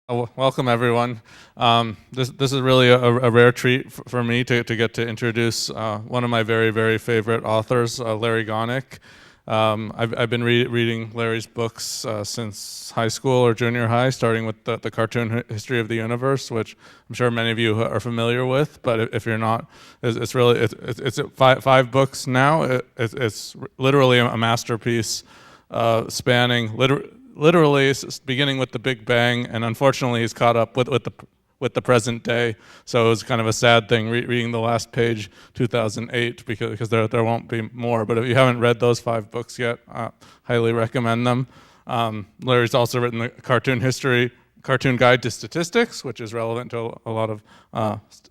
Welcome everyone. This is really a rare treat for me to get to introduce one of my very favorite authors, Larry Gonick. I've been reading Larry's books since high school or junior high, starting with the Cartoon History of the Universe, which I'm sure many of you are familiar with. But if you're not, it's five books now. It's literally a masterpiece, spanning literally beginning with the Big Bang, and unfortunately he's caught up with the present day. So it was kind of a sad thing reading the last page, 2008, because there won't be more. But if you haven't read those 5 books yet, highly recommend them. Larry's also written the Cartoon Guide to Statistics, which is relevant to a lot of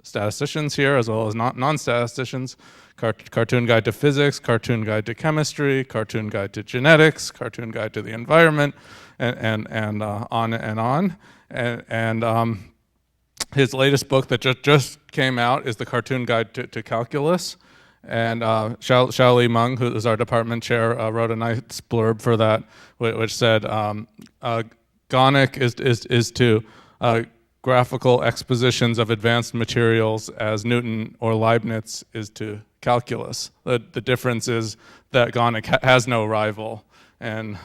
statisticians here, as well as non-statisticians. Cartoon Guide to Physics, Cartoon Guide to Chemistry, Cartoon Guide to Genetics, Cartoon Guide to the Environment, and on and on. And his latest book that just came out is the Cartoon Guide to Calculus. And Xiaoli Meng, who is our department chair, wrote a nice blurb for that, which said, Gonick is to graphical expositions of advanced materials as Newton or Leibniz is to calculus. The difference is that Gonick has no rival, and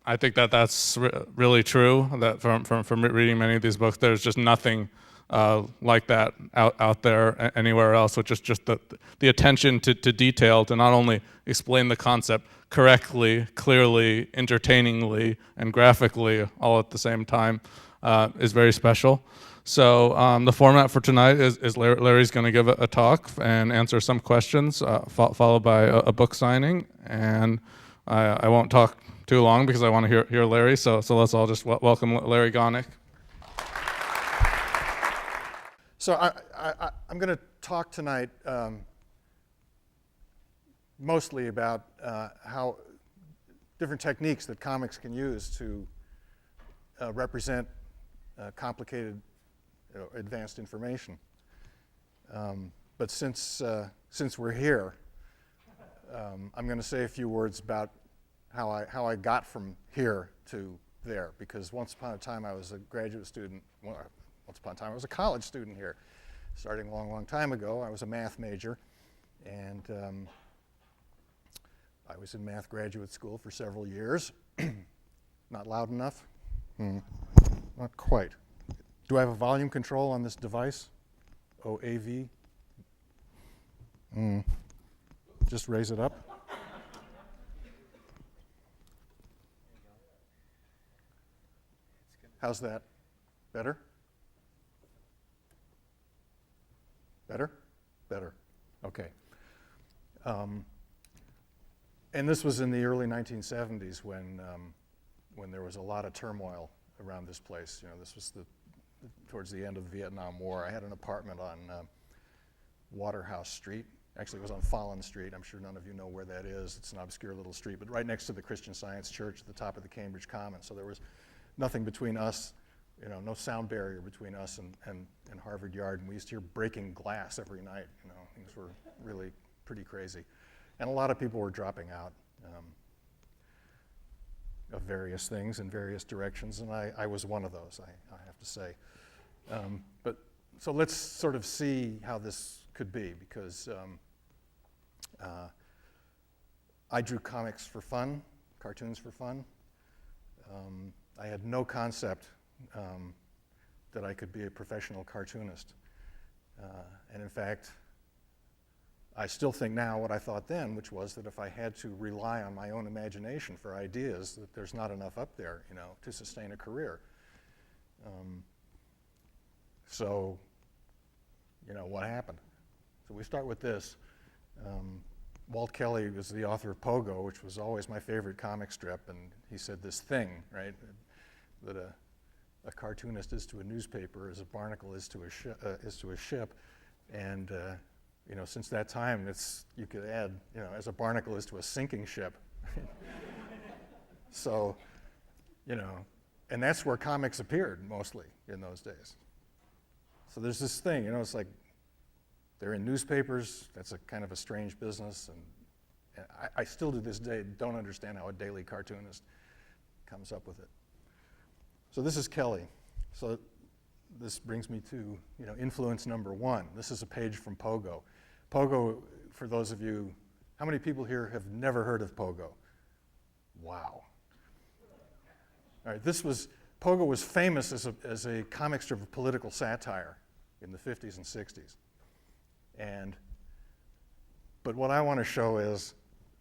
I think that's really true. That from reading many of these books, there's just nothing like that out there anywhere else, which is just the attention to detail to not only explain the concept correctly, clearly, entertainingly, and graphically all at the same time is very special. So the format for tonight is Larry's going to give a talk and answer some questions, followed by a book signing. And I won't talk too long because I want to hear Larry. So let's all just welcome Larry Gonick. So I'm going to talk tonight mostly about how different techniques that comics can use to represent complicated, advanced information. But since we're here, I'm going to say a few words about how I got from here to there, because once upon a time I was a graduate student. Once upon a time I was a college student here. Starting a long time ago, I was a math major, and I was in math graduate school for several years. Not loud enough? Not quite. Do I have a volume control on this device? OAV? Just raise it up. How's that? Better? Better? Better. Okay. And this was in the early 1970s when there was a lot of turmoil around this place. You know, this was towards the end of the Vietnam War. I had an apartment on Waterhouse Street. Actually, it was on Fallon Street. I'm sure none of you know where that is. It's an obscure little street, but right next to the Christian Science Church at the top of the Cambridge Commons. So there was nothing between us, you know, no sound barrier between us and Harvard Yard. And we used to hear breaking glass every night. You know, things were really pretty crazy. And a lot of people were dropping out of various things in various directions, and I was one of those, I have to say. But so let's sort of see how this could be, because I drew comics for fun, cartoons for fun. I had no concept that I could be a professional cartoonist. And in fact, I still think now what I thought then, which was that if I had to rely on my own imagination for ideas, that there's not enough up there, you know, to sustain a career. So, you know, what happened? So we start with this. Walt Kelly was the author of Pogo, which was always my favorite comic strip, and he said this thing, right, that a cartoonist is to a newspaper as a barnacle is to a ship, and you know, since that time, you could add, you know, as a barnacle is to a sinking ship. So, you know, and that's where comics appeared mostly in those days. So there's this thing, you know, it's like they're in newspapers. That's a kind of a strange business, and I still to this day don't understand how a daily cartoonist comes up with it. So this is Kelly. So this brings me to, influence number one. This is a page from Pogo. Pogo, for those of you, how many people here have never heard of Pogo? Wow. All right, Pogo was famous as a comic strip of political satire in the 50s and 60s. But what I want to show is,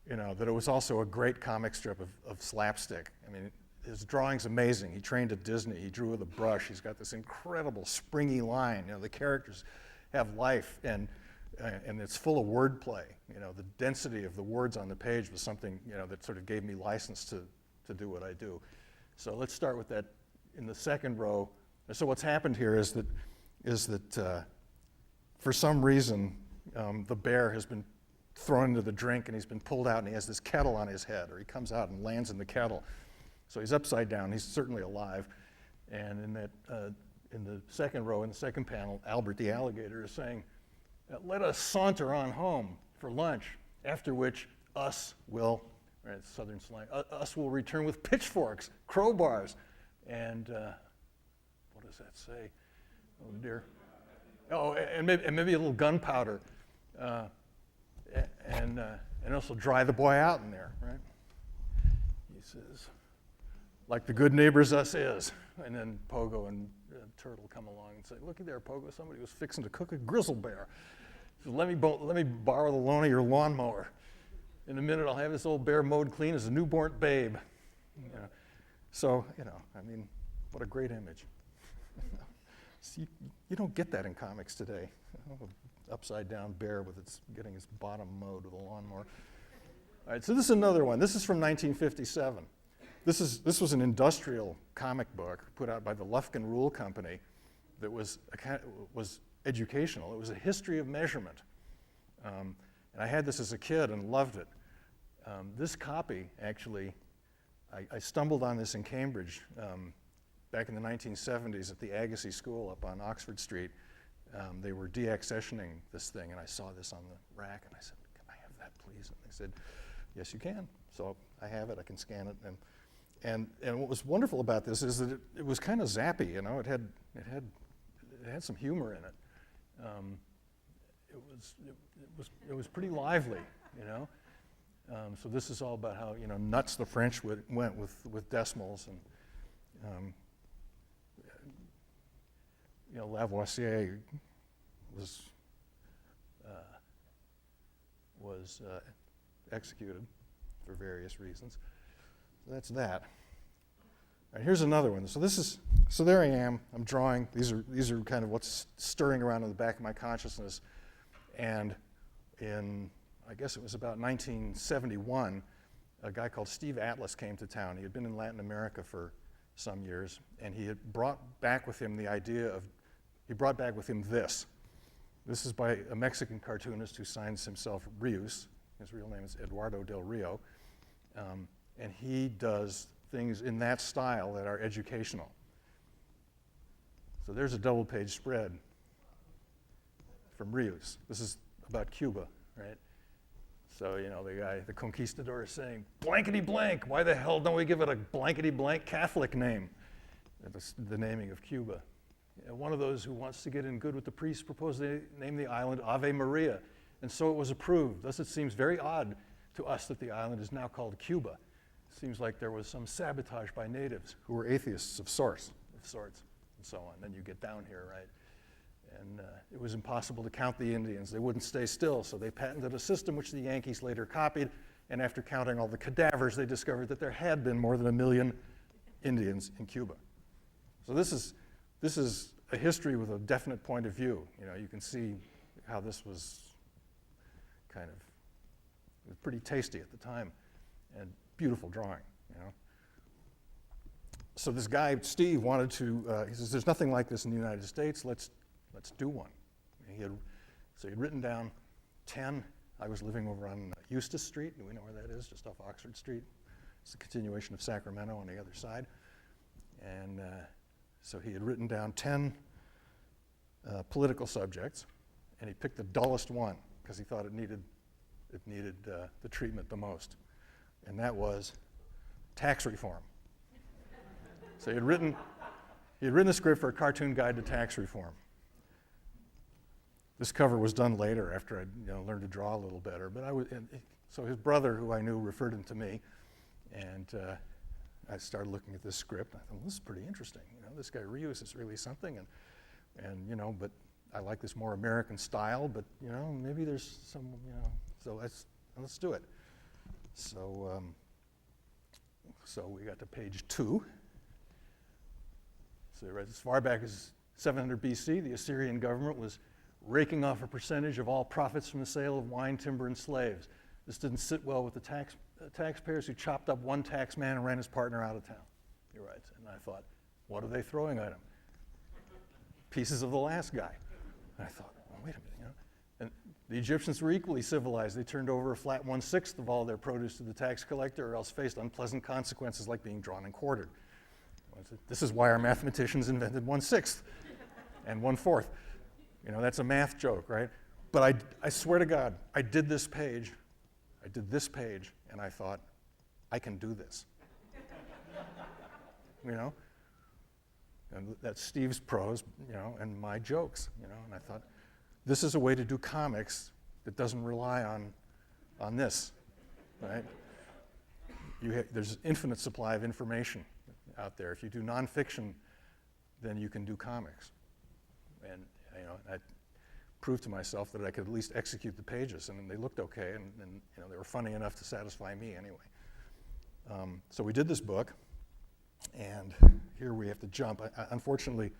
that it was also a great comic strip of slapstick. I mean, his drawing's amazing. He trained at Disney. He drew with a brush. He's got this incredible springy line. The characters have life, and it's full of wordplay. The density of the words on the page was something, that sort of gave me license to do what I do. So let's start with that in the second row. So what's happened here is that for some reason, the bear has been thrown into the drink, and he's been pulled out, and he has this kettle on his head, or he comes out and lands in the kettle. So he's upside down. He's certainly alive. And in the second row, in the second panel, Albert the alligator is saying, "Let us saunter on home for lunch, after which us will," right, Southern slang, "us will return with pitchforks, crowbars, and," what does that say? Oh dear. Oh, and maybe a little gunpowder. And also dry the boy out in there, right? He says, "Like the good neighbors us is." And then Pogo and Turtle come along and say, "Looky there, Pogo, somebody was fixing to cook a grizzle bear. So let me borrow the loan of your lawnmower. In a minute, I'll have this old bear mowed clean as a newborn babe." So, I mean, what a great image. See, you don't get that in comics today. Upside down bear getting its bottom mowed with a lawnmower. All right, so this is another one. This is from 1957. This was an industrial comic book put out by the Lufkin Rule Company that was educational. It was a history of measurement. And I had this as a kid and loved it. This copy, actually, I stumbled on this in Cambridge back in the 1970s at the Agassiz School up on Oxford Street. They were deaccessioning this thing, and I saw this on the rack, and I said, "Can I have that, please?" And they said, "Yes, you can." So I have it. I can scan it. And what was wonderful about this is that it was kind of zappy. It had some humor in it. It was pretty lively. So this is all about how nuts the French went with decimals, and Lavoisier was executed for various reasons. So that's that. All right, here's another one. So there I am. I'm drawing. These are kind of what's stirring around in the back of my consciousness. And I guess it was about 1971, a guy called Steve Atlas came to town. He had been in Latin America for some years, and he had brought back with him this. This is by a Mexican cartoonist who signs himself Rius. His real name is Eduardo del Rio. And he does things in that style that are educational. So there's a double-page spread from Rius. This is about Cuba, right? So, the conquistador is saying, "Blankety blank, why the hell don't we give it a blankety blank Catholic name?" The naming of Cuba. One of those who wants to get in good with the priests proposed they name the island Ave Maria, and so it was approved. Thus it seems very odd to us that the island is now called Cuba. It seems like there was some sabotage by natives who were atheists of sorts, and so on. Then you get down here, right? And it was impossible to count the Indians. They wouldn't stay still, so they patented a system which the Yankees later copied, and after counting all the cadavers, they discovered that there had been more than 1 million Indians in Cuba. So this is a history with a definite point of view. You can see how this was it was pretty tasty at the time, and beautiful drawing, So this guy, Steve, wanted to, he says, "There's nothing like this in the United States, let's do one." So he'd written down 10. I was living over on Eustis Street. Do we know where that is? Just off Oxford Street. It's a continuation of Sacramento on the other side. And so he had written down 10 political subjects, and he picked the dullest one because he thought it needed the treatment the most, and that was tax reform. So he had written He had written the script for A Cartoon Guide to Tax Reform. This cover was done later after I learned to draw a little better. But so his brother, who I knew, referred him to me, and I started looking at this script. I thought, well, this is pretty interesting. This guy Rios is really something, and but I like this more American style. But maybe there's some, so let's do it. So we got to page 2. So right as far back as 700 BC, the Assyrian government was raking off a percentage of all profits from the sale of wine, timber, and slaves. This didn't sit well with the taxpayers, who chopped up one tax man and ran his partner out of town, he writes. And I thought, what are they throwing at him? Pieces of the last guy. And I thought, well, wait a minute. And the Egyptians were equally civilized. They turned over a flat 1/6 of all their produce to the tax collector, or else faced unpleasant consequences like being drawn and quartered. This is why our mathematicians invented 1/6 and 1/4. That's a math joke, right? But I swear to God, I did this page, and I thought, I can do this. And that's Steve's prose, and my jokes, and I thought, this is a way to do comics that doesn't rely on this, right? There's infinite supply of information out there. If you do nonfiction, then you can do comics. And I proved to myself that I could at least execute the pages, and they looked okay, and they were funny enough to satisfy me anyway. So we did this book, and here we have to jump. Unfortunately,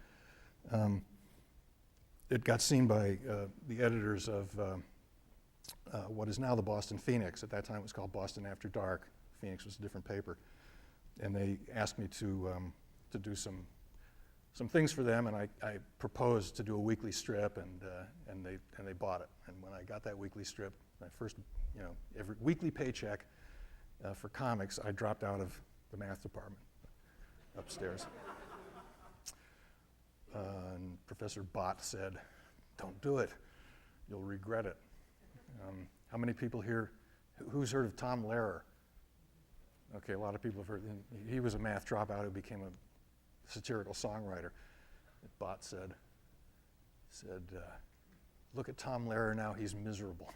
it got seen by the editors of what is now the Boston Phoenix. At that time, it was called Boston After Dark. Phoenix was a different paper, and they asked me to do some things for them, and I proposed to do a weekly strip, and they bought it. And when I got that weekly strip, my first, every weekly paycheck for comics, I dropped out of the math department upstairs. And Professor Bott said, "Don't do it. You'll regret it." How many people here, who's heard of Tom Lehrer? Okay, a lot of people have heard. He was a math dropout who became a satirical songwriter. Bott said, "Look at Tom Lehrer now, he's miserable."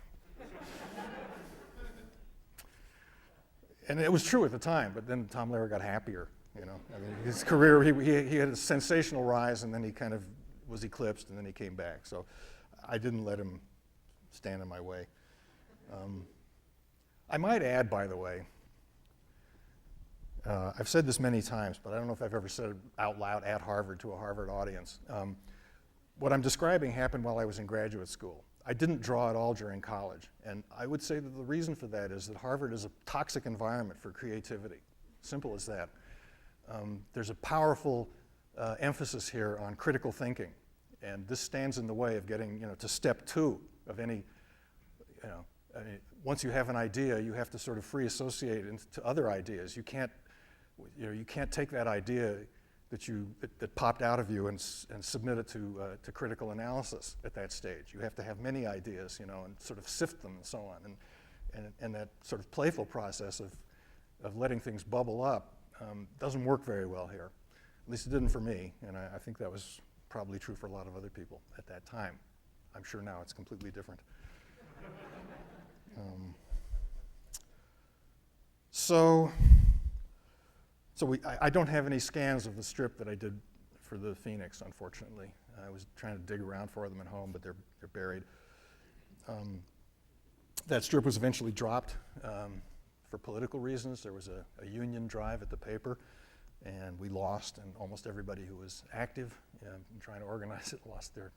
And it was true at the time, but then Tom Lehrer got happier, his career, he had a sensational rise, and then he kind of was eclipsed, and then he came back. So I didn't let him stand in my way. I might add, by the way, I've said this many times, but I don't know if I've ever said it out loud at Harvard to a Harvard audience. What I'm describing happened while I was in graduate school. I didn't draw at all during college, and I would say that the reason for that is that Harvard is a toxic environment for creativity. Simple as that. There's a powerful emphasis here on critical thinking, and this stands in the way of getting to step 2 of any, once you have an idea, you have to sort of free associate into other ideas. You can't take that idea that popped out of you and submit it to critical analysis at that stage. You have to have many ideas, and sort of sift them and so on. And that sort of playful process of letting things bubble up doesn't work very well here. At least it didn't for me, and I think that was probably true for a lot of other people at that time. I'm sure now it's completely different. I don't have any scans of the strip that I did for the Phoenix, unfortunately. I was trying to dig around for them at home, but they're buried. That strip was eventually dropped for political reasons. There was a union drive at the paper, and we lost, and almost everybody who was active in trying to organize it lost their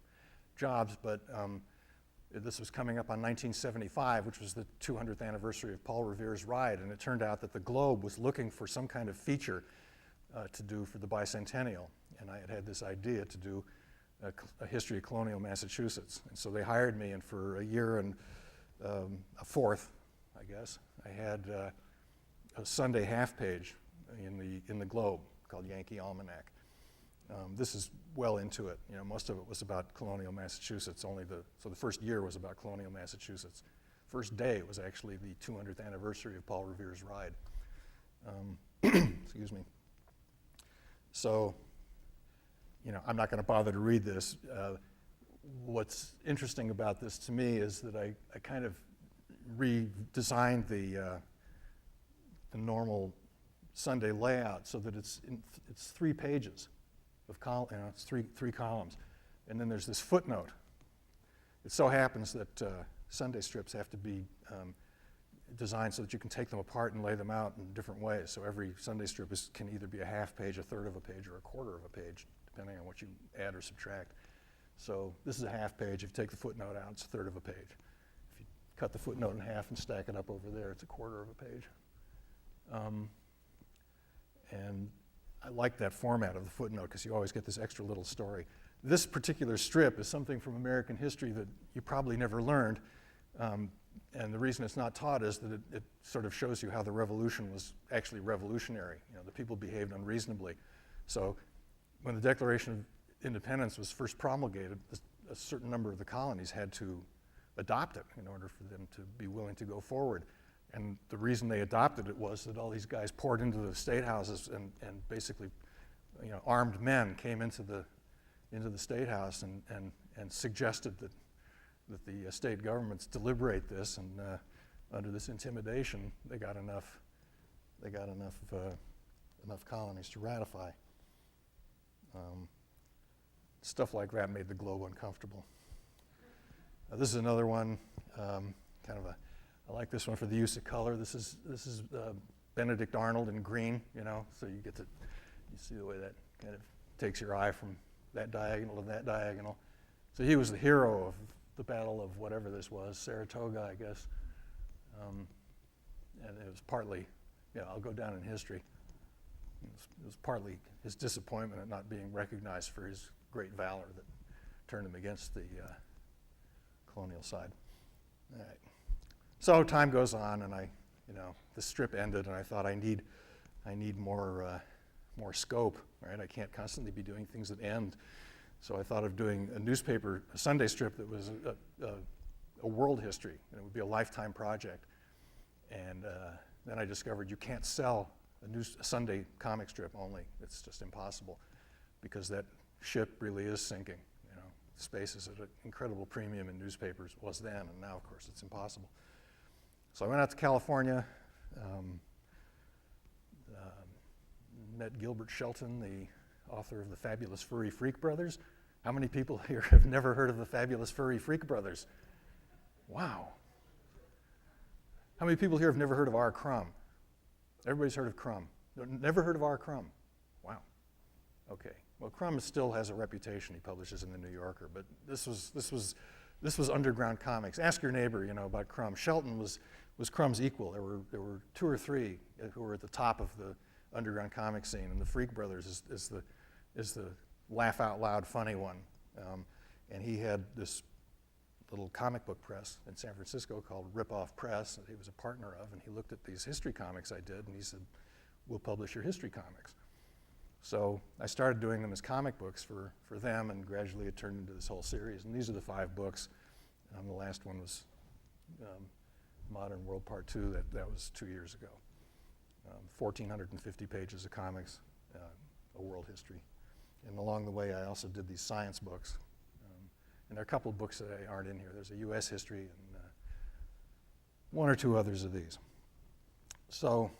jobs. But this was coming up on 1975, which was the 200th anniversary of Paul Revere's ride, and it turned out that the Globe was looking for some kind of feature to do for the Bicentennial, and I had this idea to do a history of colonial Massachusetts. And so they hired me, and for a year and a fourth, I guess, I had a Sunday half page in the Globe called Yankee Almanac. This is well into it. Most of it was about colonial Massachusetts. So the first year was about colonial Massachusetts. First day was actually the 200th anniversary of Paul Revere's ride. Excuse me. So I'm not going to bother to read this. What's interesting about this to me is that I kind of redesigned the normal Sunday layout so that it's 3 pages of it's three columns, and then there's this footnote. It so happens that Sunday strips have to be designed so that you can take them apart and lay them out in different ways. So every Sunday strip can either be a half page, a third of a page, or a quarter of a page, depending on what you add or subtract. So this is a half page. If you take the footnote out, it's a third of a page. If you cut the footnote in half and stack it up over there, it's a quarter of a page. And I like that format of the footnote because you always get this extra little story. This particular strip is something from American history that you probably never learned. And the reason it's not taught is that it sort of shows you how the revolution was actually revolutionary. The people behaved unreasonably. So when the Declaration of Independence was first promulgated, a certain number of the colonies had to adopt it in order for them to be willing to go forward. And the reason they adopted it was that all these guys poured into the state houses and basically, armed men came into the state house and suggested that the state governments deliberate this, and under this intimidation, they got enough colonies to ratify. Stuff like that made the globe uncomfortable. This is another one, I like this one for the use of color. This is Benedict Arnold in green, so you see the way that kind of takes your eye from that diagonal to that diagonal. So he was the hero of the battle of whatever this was, Saratoga, I guess. And it was partly, I'll go down in history. It was partly his disappointment at not being recognized for his great valor that turned him against the colonial side. All right. So time goes on, and the strip ended, and I thought I need more scope, right? I can't constantly be doing things that end. So I thought of doing a Sunday strip that was a world history, and it would be a lifetime project. And then I discovered you can't sell a Sunday comic strip only. It's just impossible, because that ship really is sinking. Space is at an incredible premium in newspapers, was then, and now, of course, it's impossible. So I went out to California, met Gilbert Shelton, the author of the Fabulous Furry Freak Brothers. How many people here have never heard of the Fabulous Furry Freak Brothers? Wow. How many people here have never heard of R. Crumb? Everybody's heard of Crumb. Never heard of R. Crumb? Wow. Okay. Well, Crumb still has a reputation. He publishes in the New Yorker, but this was underground comics. Ask your neighbor, about Crumb. Shelton was Crumb's equal. There were 2 or 3 who were at the top of the underground comic scene, and the Freak Brothers is the laugh out loud funny one. And he had this little comic book press in San Francisco called Rip Off Press that he was a partner of, and he looked at these history comics I did, and he said, "We'll publish your history comics." So I started doing them as comic books for them, and gradually it turned into this whole series. And these are the 5 books. The last one was Modern World Part 2. That was 2 years ago. 1,450 pages of comics, a world history. And along the way, I also did these science books. And there are a couple of books that aren't in here. There's a U.S. history and 1 or 2 others of these. So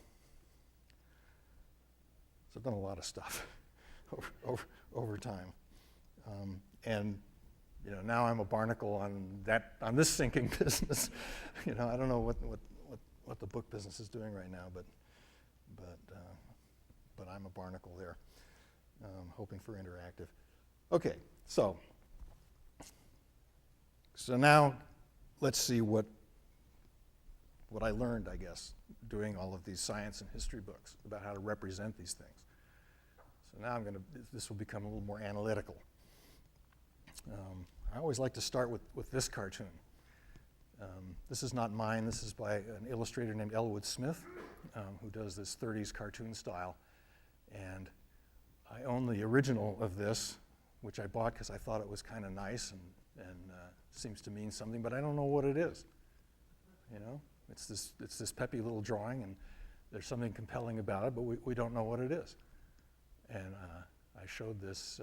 I've done a lot of stuff over time. And now I'm a barnacle on this sinking business. I don't know what the book business is doing right now, but I'm a barnacle there, hoping for interactive. Okay, so now let's see what I learned, I guess, doing all of these science and history books about how to represent these things. So now this will become a little more analytical. I always like to start with this cartoon. This is not mine. This is by an illustrator named Elwood Smith, who does this 30s cartoon style. And I own the original of this, which I bought because I thought it was kind of nice and seems to mean something, but I don't know what it is. It's this peppy little drawing, and there's something compelling about it, but we don't know what it is. And I showed this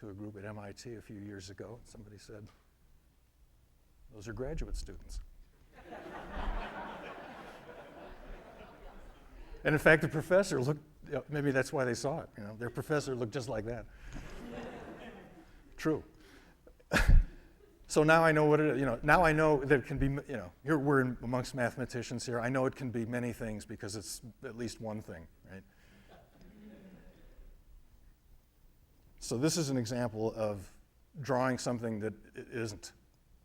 to a group at MIT a few years ago. Somebody said, "Those are graduate students." And in fact, the professor looked, maybe that's why they saw it. Their professor looked just like that. True. So now I know what it is. Now I know that it can be, here we're amongst mathematicians here. I know it can be many things because it's at least one thing, right? So this is an example of drawing something that it isn't,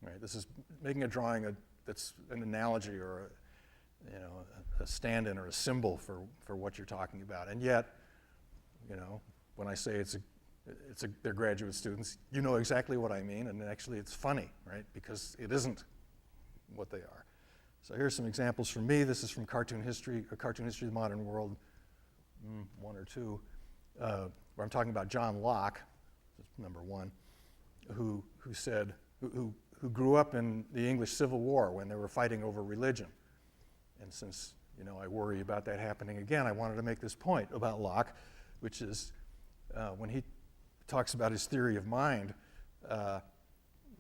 right? This is making a drawing that's an analogy or a stand-in or a symbol for what you're talking about. And yet, when I say they're graduate students, you know exactly what I mean, and actually it's funny, right? Because it isn't what they are. So here's some examples from me. This is from Cartoon History, or Cartoon History of the Modern World, 1 or 2, where I'm talking about John Locke, number 1, who grew up in the English Civil War when they were fighting over religion. And since I worry about that happening again, I wanted to make this point about Locke, which is when he talks about his theory of mind,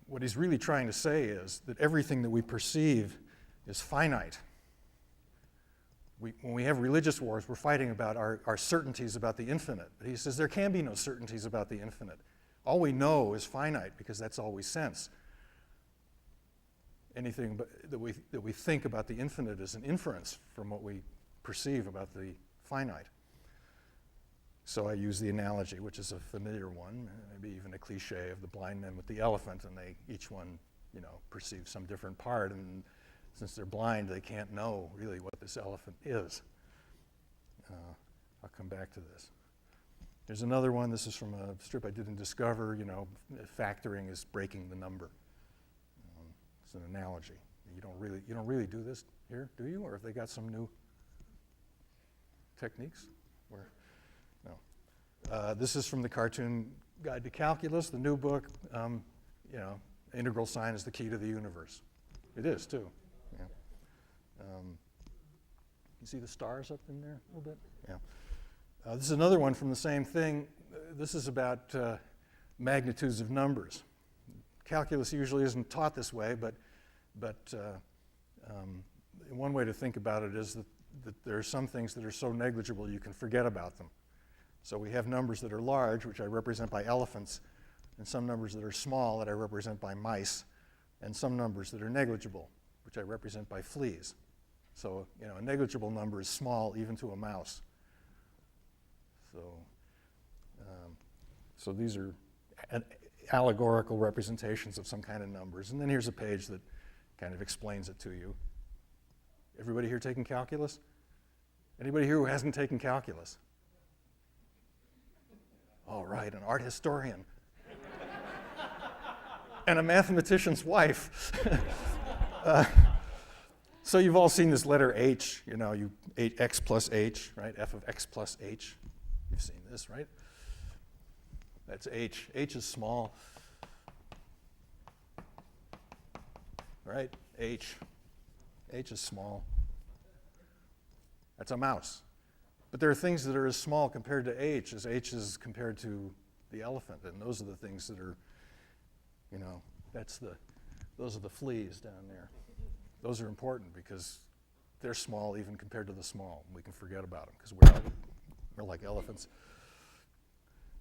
what he's really trying to say is that everything that we perceive is finite. When we have religious wars, we're fighting about our certainties about the infinite. But he says there can be no certainties about the infinite. All we know is finite because that's all we sense. Anything that we think about the infinite is an inference from what we perceive about the finite. So I use the analogy, which is a familiar one, maybe even a cliche of the blind men with the elephant, and each one, perceives some different part, and since they're blind, they can't know really what this elephant is. I'll come back to this. There's another one. This is from a strip I did in Discover. Factoring is breaking the number. It's an analogy. You don't really do this here, do you? Or have they got some new techniques? No. This is from the Cartoon Guide to Calculus, the new book. Integral sign is the key to the universe. It is too. Yeah. You see the stars up in there a little bit? Yeah. This is another one from the same thing. This is about magnitudes of numbers. Calculus usually isn't taught this way, but one way to think about it is that there are some things that are so negligible you can forget about them. So we have numbers that are large, which I represent by elephants, and some numbers that are small that I represent by mice, and some numbers that are negligible, which I represent by fleas. So a negligible number is small even to a mouse. So these are allegorical representations of some kind of numbers. And then here's a page that kind of explains it to you. Everybody here taking calculus? Anybody here who hasn't taken calculus? All right, an art historian. And a mathematician's wife. So you've all seen this letter H, x plus H, right? F of x plus H. You've seen this, right? That's H. H is small. Right? H. H is small. That's a mouse. But there are things that are as small compared to H as H is compared to the elephant. And those are the things that are, those are the fleas down there. Those are important because they're small even compared to the small. We can forget about them because we're like elephants.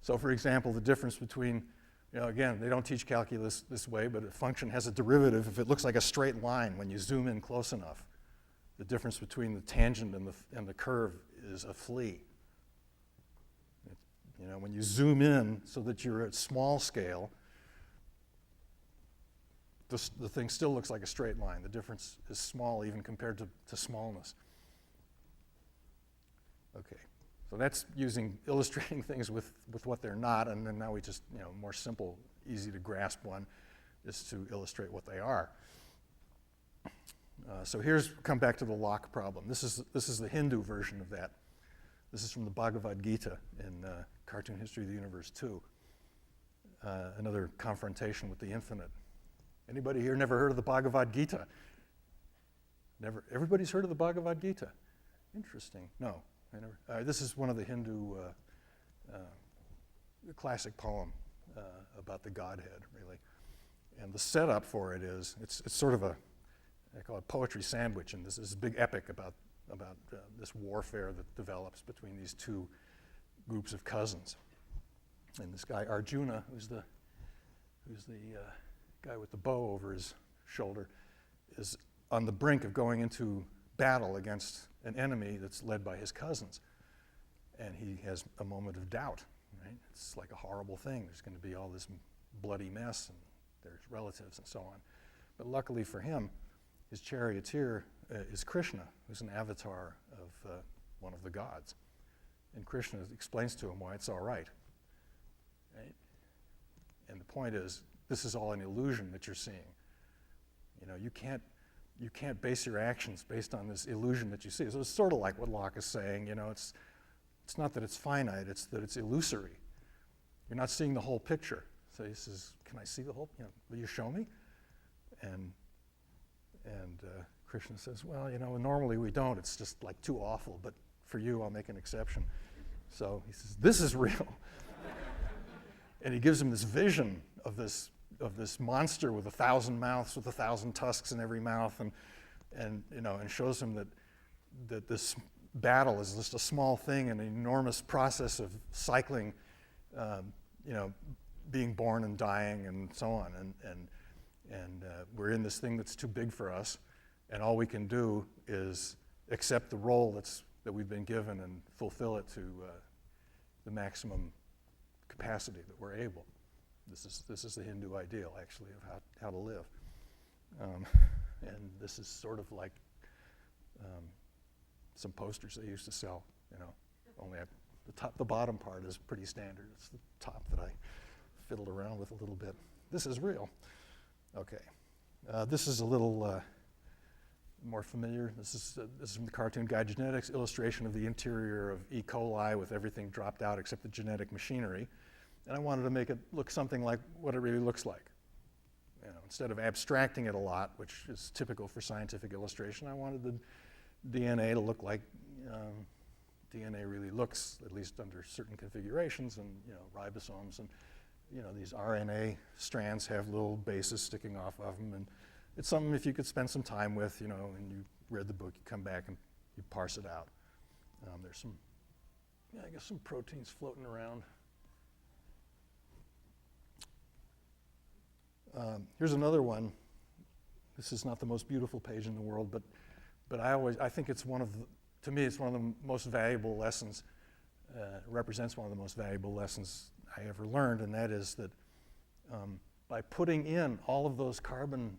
So for example, the difference between, again, they don't teach calculus this way, but a function has a derivative if it looks like a straight line when you zoom in close enough. The difference between the tangent and the curve is a flea. When you zoom in so that you're at small scale, the thing still looks like a straight line. The difference is small even compared to smallness. Okay, so that's illustrating things with what they're not, and then now we just, more simple, easy to grasp one is to illustrate what they are. So come back to the Locke problem. This is the Hindu version of that. This is from the Bhagavad Gita in Cartoon History of the Universe 2. Another confrontation with the infinite. Anybody here never heard of the Bhagavad Gita? Never. Everybody's heard of the Bhagavad Gita? Interesting. No, I never. This is one of the Hindu classic poem about the Godhead, really. And the setup for it is, it's sort of I call it poetry sandwich, and this is a big epic about this warfare that develops between these two groups of cousins. And this guy Arjuna, who's the guy with the bow over his shoulder, is on the brink of going into battle against an enemy that's led by his cousins. And he has a moment of doubt, right? It's like a horrible thing. There's going to be all this bloody mess, and there's relatives and so on. But luckily for him, his charioteer is Krishna, who's an avatar of one of the gods. And Krishna explains to him why it's all right. Right? And the point is, this is all an illusion that you're seeing. You know, you can't base your actions based on this illusion that you see. So it's sort of like what Locke is saying. You know, it's not that it's finite; it's that it's illusory. You're not seeing the whole picture. So he says, "Can I see the whole? You know, will you show me?" And Krishna says, "Well, you know, normally we don't. It's just like too awful. But for you, I'll make an exception." So he says, "This is real." And he gives him this vision of this monster with 1,000 mouths, with 1,000 tusks in every mouth, and you know, and shows him that this battle is just a small thing, an enormous process of cycling, you know, being born and dying and so on, and we're in this thing that's too big for us, and all we can do is accept the role that we've been given and fulfill it to the maximum capacity that we're able. This is the Hindu ideal, actually, of how to live. And this is sort of like some posters they used to sell, you know, only the bottom part is pretty standard. It's the top that I fiddled around with a little bit. This is real. Okay. This is a little more familiar. This is from the Cartoon Guide to Genetics, illustration of the interior of E. coli with everything dropped out except the genetic machinery. And I wanted to make it look something like what it really looks like. You know, instead of abstracting it a lot, which is typical for scientific illustration, I wanted the DNA to look like DNA really looks, at least under certain configurations, and you know, ribosomes, and you know, these RNA strands have little bases sticking off of them, and it's something if you could spend some time with, you know, and you read the book, you come back and you parse it out. There's some, yeah, I guess some proteins floating around. Here's another one. This is not the most beautiful page in the world, but I think it's to me, it's one of the most valuable lessons, represents one of the most valuable lessons I ever learned, and that is that by putting in all of those carbon,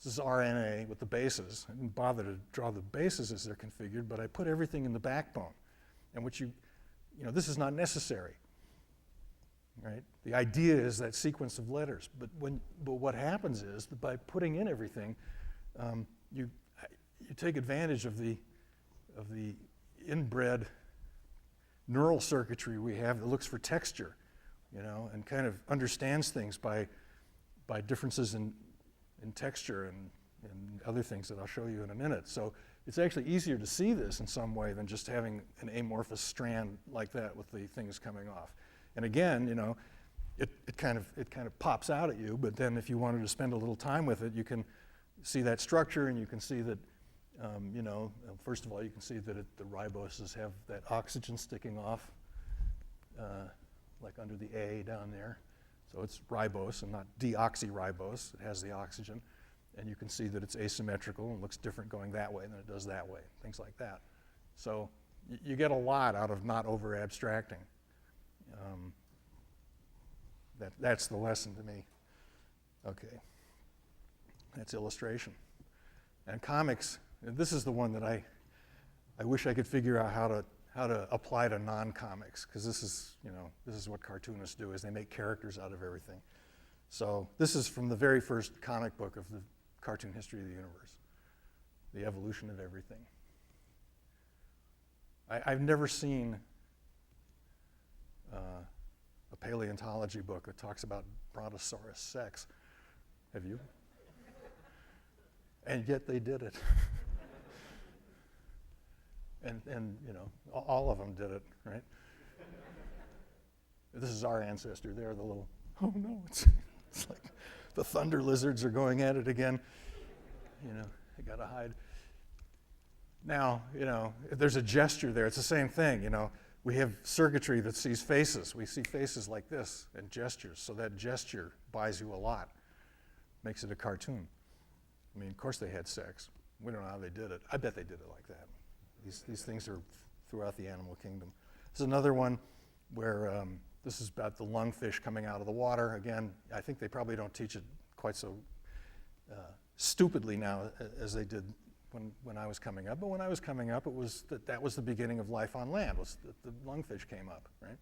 this is RNA with the bases. I didn't bother to draw the bases as they're configured, but I put everything in the backbone, and which you know, this is not necessary. Right? The idea is that sequence of letters, but what happens is that by putting in everything, you take advantage of the inbred neural circuitry we have that looks for texture, you know, and kind of understands things by differences in texture and other things that I'll show you in a minute. So it's actually easier to see this in some way than just having an amorphous strand like that with the things coming off. And again, you know, it kind of pops out at you, but then if you wanted to spend a little time with it, you can see that structure, and you can see that, you know, first of all, you can see that the riboses have that oxygen sticking off, like under the A down there. So it's ribose and not deoxyribose. It has the oxygen. And you can see that it's asymmetrical and looks different going that way than it does that way, things like that. So you get a lot out of not over-abstracting. That's the lesson to me. Okay, that's illustration. And comics, this is the one that I wish I could figure out how to apply to non-comics, because this is what cartoonists do, is they make characters out of everything. So this is from the very first comic book of the cartoon history of the universe, The Evolution of Everything. I've never seen a paleontology book that talks about brontosaurus sex. Have you? And yet they did it. and you know, all of them did it, right? This is our ancestor there, the little oh no, it's like the thunder lizards are going at it again. I gotta hide. Now, there's a gesture there. It's the same thing, We have circuitry that sees faces. We see faces like this and gestures. So that gesture buys you a lot, makes it a cartoon. I mean, of course they had sex. We don't know how they did it. I bet they did it like that. These things are throughout the animal kingdom. There's another one where this is about the lungfish coming out of the water. Again, I think they probably don't teach it quite so stupidly now as they did when I was coming up. But when I was coming up, it was that was the beginning of life on land, was that the lungfish came up, right?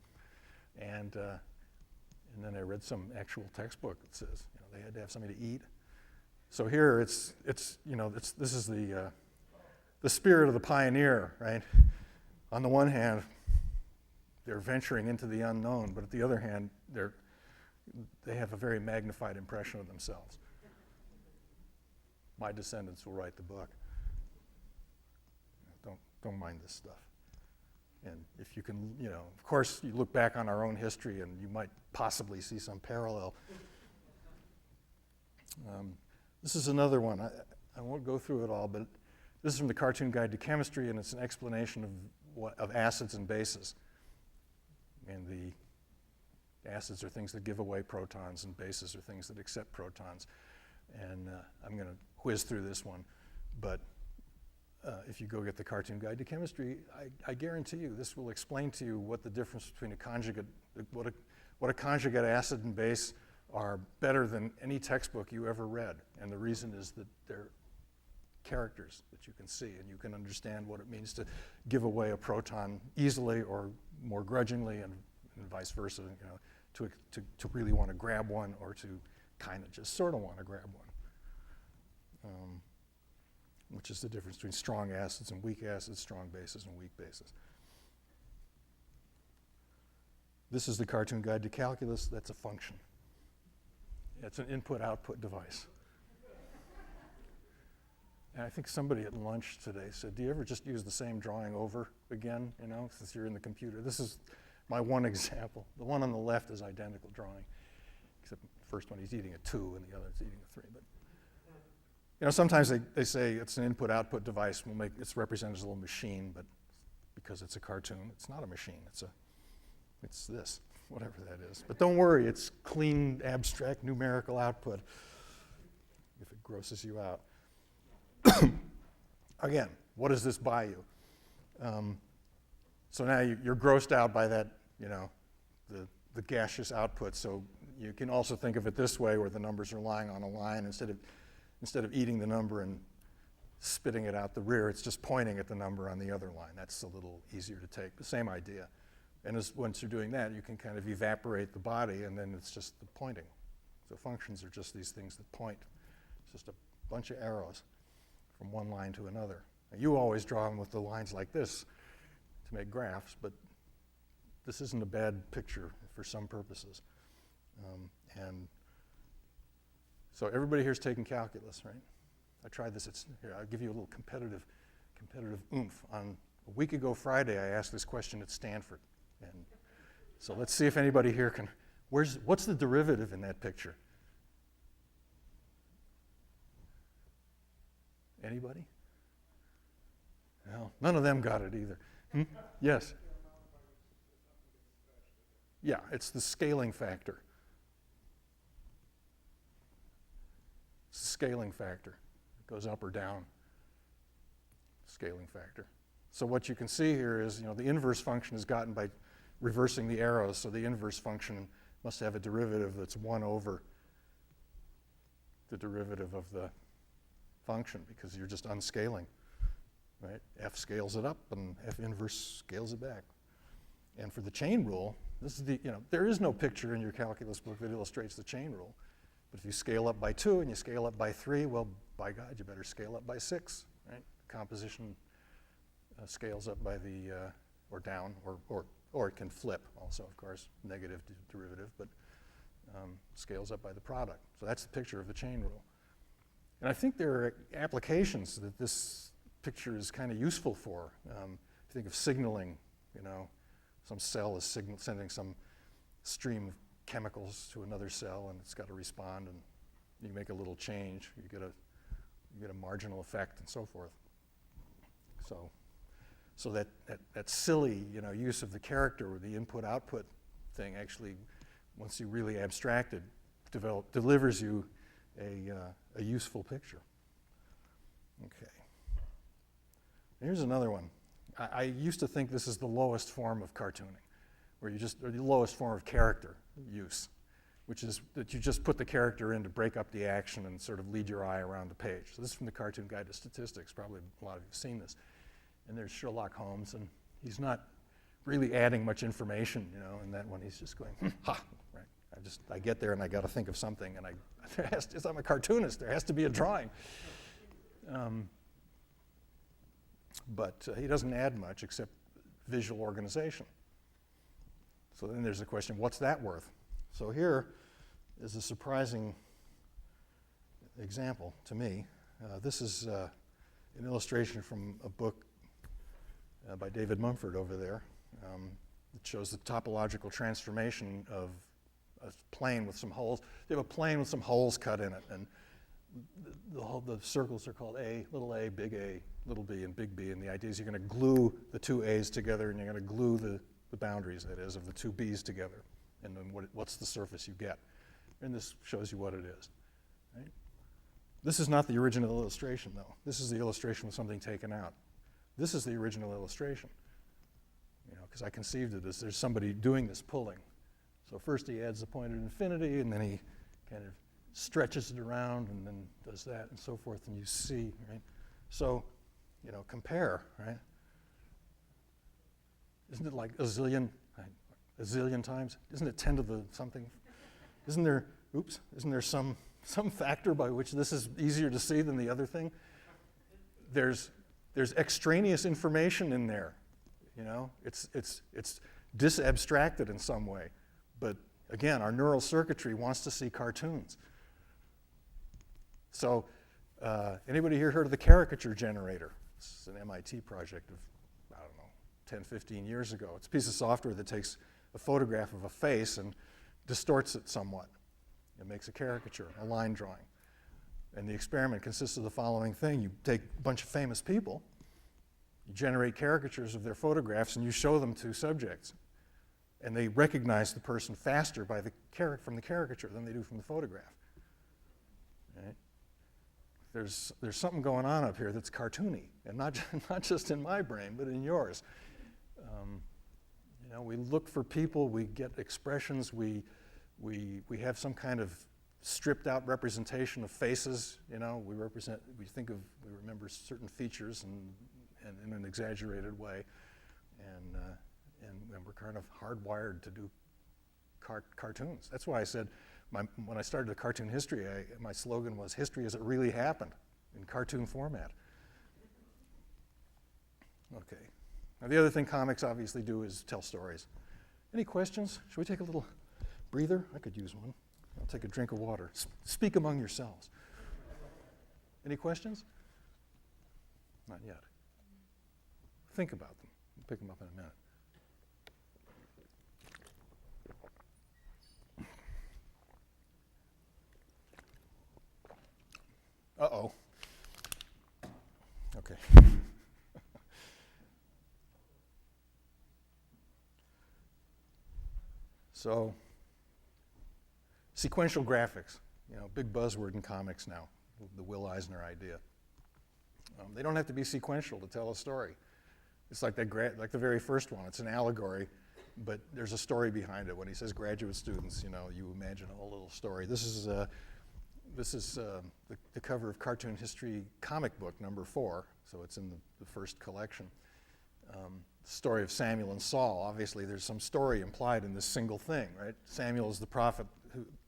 And then I read some actual textbook that says they had to have something to eat. So here this is the spirit of the pioneer, right? On the one hand, they're venturing into the unknown, but at the other hand, they have a very magnified impression of themselves. My descendants will write the book. Don't mind this stuff. And if you can, of course, you look back on our own history and you might possibly see some parallel. This is another one. I won't go through it all, but this is from the Cartoon Guide to Chemistry, and it's an explanation of acids and bases. And the acids are things that give away protons, and bases are things that accept protons. And I'm going to whiz through this one, but if you go get the Cartoon Guide to Chemistry, I guarantee you this will explain to you what the difference between a conjugate, what a conjugate acid and base are better than any textbook you ever read. And the reason is that they're characters that you can see, and you can understand what it means to give away a proton easily or more grudgingly, and vice versa, to really want to grab one, or to kind of just sort of want to grab one. Which is the difference between strong acids and weak acids, strong bases and weak bases. This is the Cartoon Guide to Calculus. That's a function. It's an input-output device. And I think somebody at lunch today said, do you ever just use the same drawing over again, since you're in the computer? This is my one example. The one on the left is identical drawing, except the first one he's eating a 2 and the other is eating a 3. But sometimes they say it's an input-output device. It's represented as a little machine, but because it's a cartoon, it's not a machine. It's this, whatever that is. But don't worry, it's clean, abstract, numerical output if it grosses you out. Again, what does this buy you? So now you're grossed out by that, the gaseous output. So you can also think of it this way, where the numbers are lying on a line. Instead of eating the number and spitting it out the rear, it's just pointing at the number on the other line. That's a little easier to take. The same idea. And once you're doing that, you can kind of evaporate the body, and then it's just the pointing. So functions are just these things that point. It's just a bunch of arrows from one line to another. Now, you always draw them with the lines like this to make graphs, but this isn't a bad picture for some purposes. And so everybody here's taking calculus, right? I tried this. Here, I'll give you a little competitive oomph. On a week ago Friday, I asked this question at Stanford. And so let's see if anybody here can, what's the derivative in that picture? Anybody? No, none of them got it either. Yes? Yeah, it's the scaling factor. It's the scaling factor. It goes up or down. Scaling factor. So what you can see here is, the inverse function is gotten by reversing the arrows. So the inverse function must have a derivative that's 1 over the derivative of the function, because you're just unscaling, right? F scales it up and F inverse scales it back. And for the chain rule, this is there is no picture in your calculus book that illustrates the chain rule. But if you scale up by 2 and you scale up by 3, well, by God, you better scale up by 6, right? Composition scales up by the, or down, or it can flip also, of course, negative derivative, but scales up by the product. So that's the picture of the chain rule. And I think there are applications that this picture is kind of useful for. If you think of signaling, some cell is sending some stream of chemicals to another cell, and it's got to respond, and you make a little change, you get a marginal effect, and so forth. So that silly, use of the character or the input-output thing actually, once you really abstract it, delivers you a useful picture. Okay. Here's another one. I used to think this is the lowest form of cartooning, or the lowest form of character use, which is that you just put the character in to break up the action and sort of lead your eye around the page. So this is from the Cartoon Guide to Statistics. Probably a lot of you have seen this. And there's Sherlock Holmes, and he's not really adding much information, in that one. He's just going, ha, right? I get there and I got to think of something, and I'm a cartoonist. There has to be a drawing. But he doesn't add much except visual organization. So then there's the question, what's that worth? So here is a surprising example to me. This is an illustration from a book by David Mumford over there. It shows the topological transformation of a plane with some holes. They have a plane with some holes cut in it, and the circles are called A, big A, little b, and big B, and the idea is you're going to glue the two A's together, and you're going to glue the boundaries, that is, of the two B's together, and then what's the surface you get. And this shows you what it is. Right? This is not the original illustration, though. This is the illustration with something taken out. This is the original illustration, because I conceived it as there's somebody doing this pulling. So first he adds the point at infinity, and then he kind of stretches it around, and then does that, and so forth, and you see, right? So, compare, right? Isn't it like a zillion times? Isn't it 10 to the something? Isn't there some factor by which this is easier to see than the other thing? There's extraneous information in there, It's disabstracted in some way. But again, our neural circuitry wants to see cartoons. So anybody here heard of the Caricature generator? This is an MIT project of, 10, 15 years ago. It's a piece of software that takes a photograph of a face and distorts it somewhat. It makes a caricature, a line drawing. And the experiment consists of the following thing. You take a bunch of famous people, you generate caricatures of their photographs, and you show them to subjects. And they recognize the person faster from the caricature than they do from the photograph. Right? There's something going on up here that's cartoony, and not just in my brain, but in yours. We look for people, we get expressions, we have some kind of stripped out representation of faces. We remember certain features and in an exaggerated way, and we're kind of hardwired to do cartoons. That's why I said, when I started the cartoon history, my slogan was, history as it really happened, in cartoon format. Okay. Now the other thing comics obviously do is tell stories. Any questions? Should we take a little breather? I could use one. I'll take a drink of water. Speak among yourselves. Any questions? Not yet. Think about them. We'll pick them up in a minute. Uh-oh. Okay. So, sequential graphics, big buzzword in comics now, the Will Eisner idea. They don't have to be sequential to tell a story. It's like the very first one. It's an allegory, but there's a story behind it. When he says graduate students, you imagine a whole little story. This is the cover of Cartoon History comic book number 4, so it's in the first collection. Story of Samuel and Saul. Obviously, there's some story implied in this single thing, right? Samuel is the prophet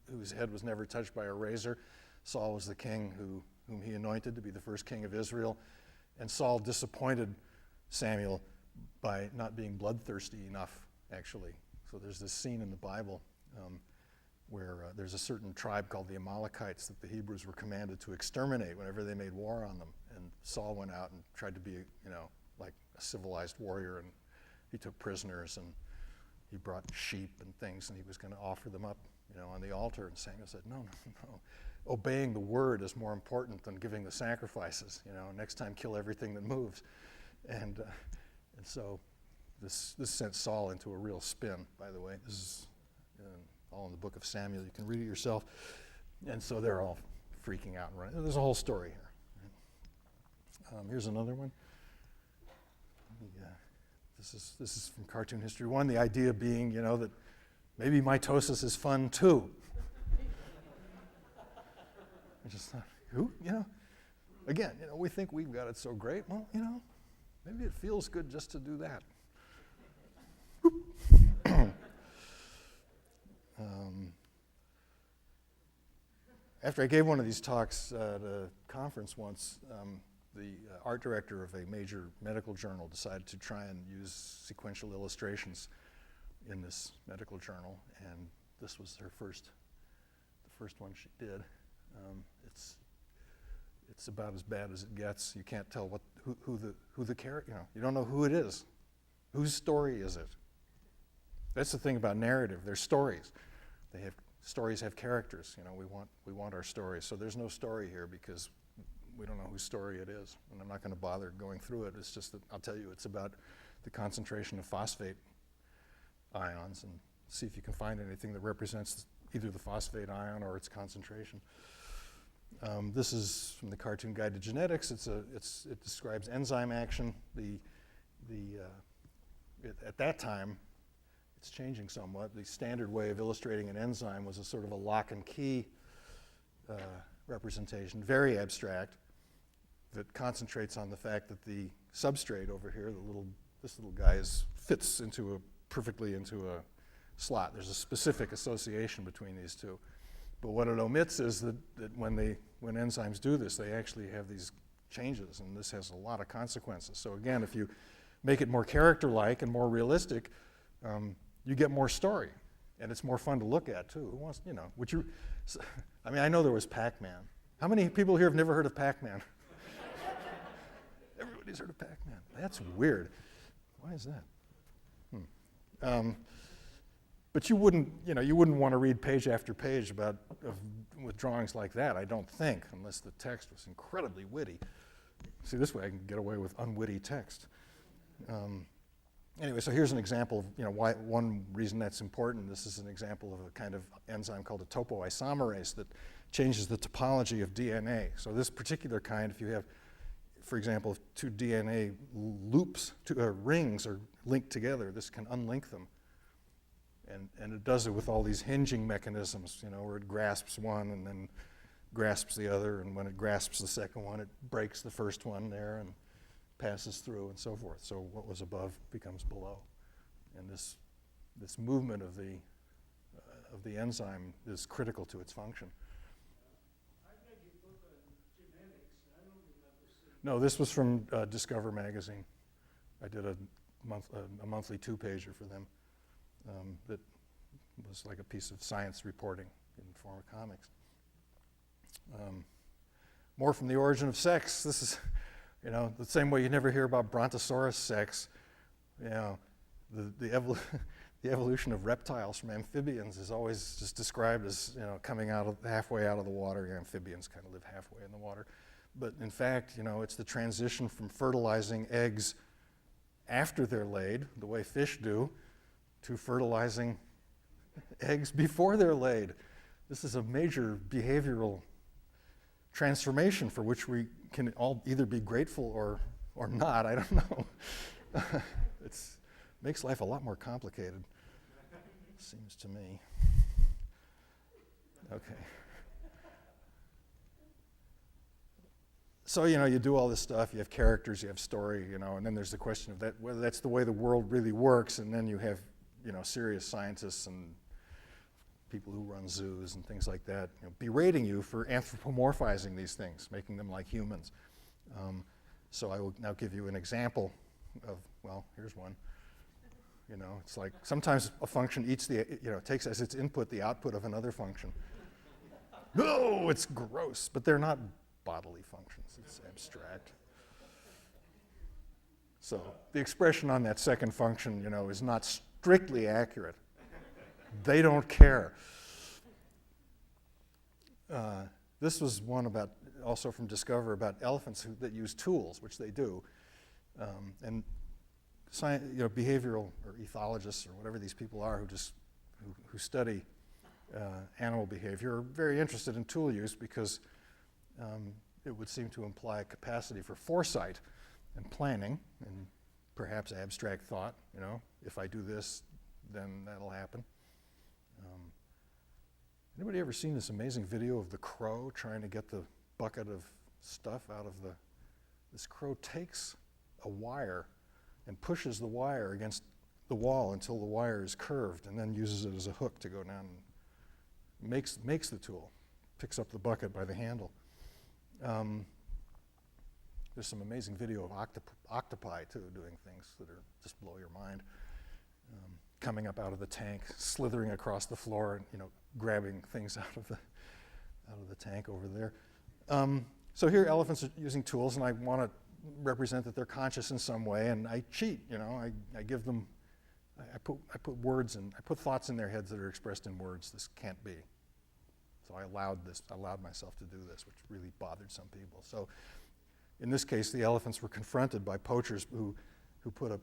whose head was never touched by a razor. Saul was the king whom he anointed to be the first king of Israel. And Saul disappointed Samuel by not being bloodthirsty enough, actually. So there's this scene in the Bible where there's a certain tribe called the Amalekites that the Hebrews were commanded to exterminate whenever they made war on them. And Saul went out and tried to be, like a civilized warrior, and he took prisoners, and he brought sheep and things, and he was going to offer them up on the altar, and Samuel said, no, no, no. Obeying the word is more important than giving the sacrifices. Next time kill everything that moves. And so this sent Saul into a real spin, by the way. This is all in the book of Samuel. You can read it yourself. And so they're all freaking out and running. There's a whole story here. Here's another one. This is from Cartoon History 1. The idea being, that maybe mitosis is fun too. I just thought, again, we think we've got it so great. Well, maybe it feels good just to do that. After I gave one of these talks at a conference once, the art director of a major medical journal decided to try and use sequential illustrations in this medical journal, and this was the first one she did. It's about as bad as it gets. You can't tell who the character. You don't know who it is. Whose story is it? That's the thing about narrative. They're stories. Stories have characters. We want our stories. So there's no story here because we don't know whose story it is, and I'm not going to bother going through it. It's just that I'll tell you it's about the concentration of phosphate ions, and see if you can find anything that represents either the phosphate ion or its concentration. This is from the Cartoon Guide to Genetics. It describes enzyme action. At that time, it's changing somewhat. The standard way of illustrating an enzyme was a sort of a lock and key representation, very abstract, that concentrates on the fact that the substrate over here, this little guy, fits perfectly into a slot. There's a specific association between these two. But what it omits is that when enzymes do this, they actually have these changes, and this has a lot of consequences. So again, if you make it more character-like and more realistic, you get more story, and it's more fun to look at too. Who wants, I know there was Pac-Man. How many people here have never heard of Pac-Man? Everybody's heard of Pac-Man. That's weird. Why is that? But you wouldn't want to read page after page with drawings like that, I don't think, unless the text was incredibly witty. See, this way I can get away with unwitty text. Anyway, so here's an example of why one reason that's important. This is an example of a kind of enzyme called a topoisomerase that changes the topology of DNA. So this particular kind, if you have, for example, if two DNA loops, rings are linked together, this can unlink them. And it does it with all these hinging mechanisms, where it grasps one and then grasps the other, and when it grasps the second one, it breaks the first one there and passes through and so forth. So what was above becomes below. And this movement of the enzyme is critical to its function. I read your book on genetics. I don't remember seeing. No, this was from Discover magazine. I did a monthly 2-pager for them. That was like a piece of science reporting in the form of comics. More from the origin of sex. This is, the same way you never hear about Brontosaurus sex. The evolution of reptiles from amphibians is always just described as coming halfway out of the water. Amphibians kind of live halfway in the water, but in fact, it's the transition from fertilizing eggs after they're laid, the way fish do, to fertilizing eggs before they're laid. This is a major behavioral transformation for which we can all either be grateful or not. I don't know. It makes life a lot more complicated, seems to me. Okay. So, you do all this stuff, you have characters, you have story, and then there's the question of whether that's the way the world really works, and then you have serious scientists and people who run zoos and things like that, berating you for anthropomorphizing these things, making them like humans. So I will now give you an example of, here's one. It's like sometimes a function eats takes as its input the output of another function. No, it's gross, but they're not bodily functions, it's abstract. So the expression on that second function, is not strictly accurate. They don't care. This was one about, also from Discover, about elephants that use tools, which they do. And behavioral or ethologists or whatever these people are who study animal behavior are very interested in tool use because it would seem to imply a capacity for foresight and planning and perhaps abstract thought. If I do this, then that'll happen. Anybody ever seen this amazing video of the crow trying to get the bucket of stuff out of this crow takes a wire and pushes the wire against the wall until the wire is curved and then uses it as a hook to go down and makes the tool, picks up the bucket by the handle. There's some amazing video of octopi too, doing things that are just blow your mind. Coming up out of the tank, slithering across the floor, and grabbing things out of the tank over there. So here, elephants are using tools, and I want to represent that they're conscious in some way, and I cheat. I give them, I put words and I put thoughts in their heads that are expressed in words. This can't be. So I allowed myself to do this, which really bothered some people. So in this case, the elephants were confronted by poachers who put a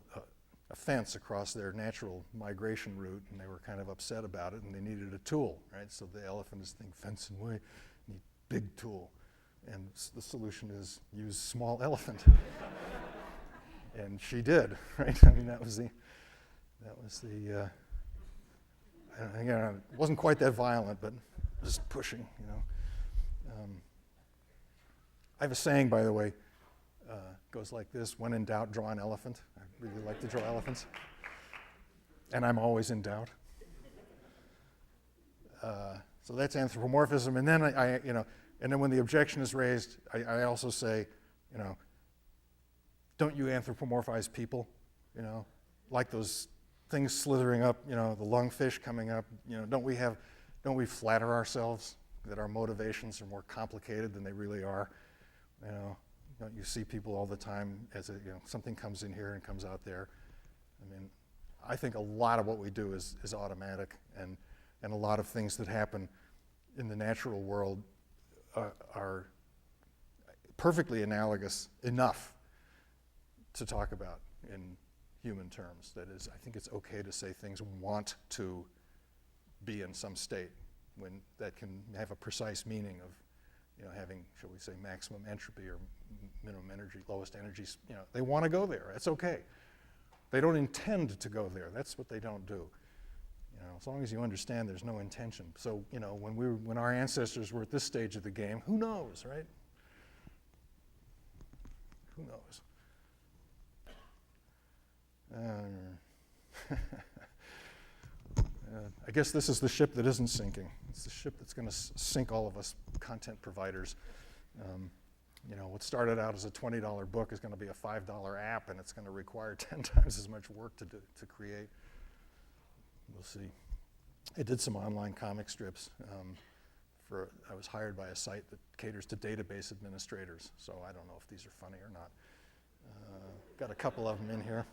fence across their natural migration route, and they were kind of upset about it, and they needed a tool, right? So the elephant is thinking, fence and way, need big tool. And the solution is use small elephant. And she did, right? I mean, that was the again, it wasn't quite that violent, but just pushing, I have a saying, by the way, goes like this: when in doubt, draw an elephant. I really like to draw elephants. And I'm always in doubt. So that's anthropomorphism. And then and then when the objection is raised, I also say, don't you anthropomorphize people? Like those things slithering up, the lungfish coming up. Don't we flatter ourselves that our motivations are more complicated than they really are? Don't you see people all the time as something comes in here and comes out there? I mean, I think a lot of what we do is automatic, and a lot of things that happen in the natural world are perfectly analogous enough to talk about in human terms. That is, I think it's okay to say things want to be in some state when that can have a precise meaning of having, shall we say, maximum entropy or minimum energy, lowest energies. They want to go there. That's okay. They don't intend to go there. That's what they don't do. As long as you understand there's no intention. So, when our ancestors were at this stage of the game, who knows, right? Who knows? I guess this is the ship that isn't sinking. It's the ship that's going to sink all of us content providers. What started out as a $20 book is going to be a $5 app, and it's going to require 10 times as much work to create. We'll see. I did some online comic strips. I was hired by a site that caters to database administrators, so I don't know if these are funny or not. Got a couple of them in here.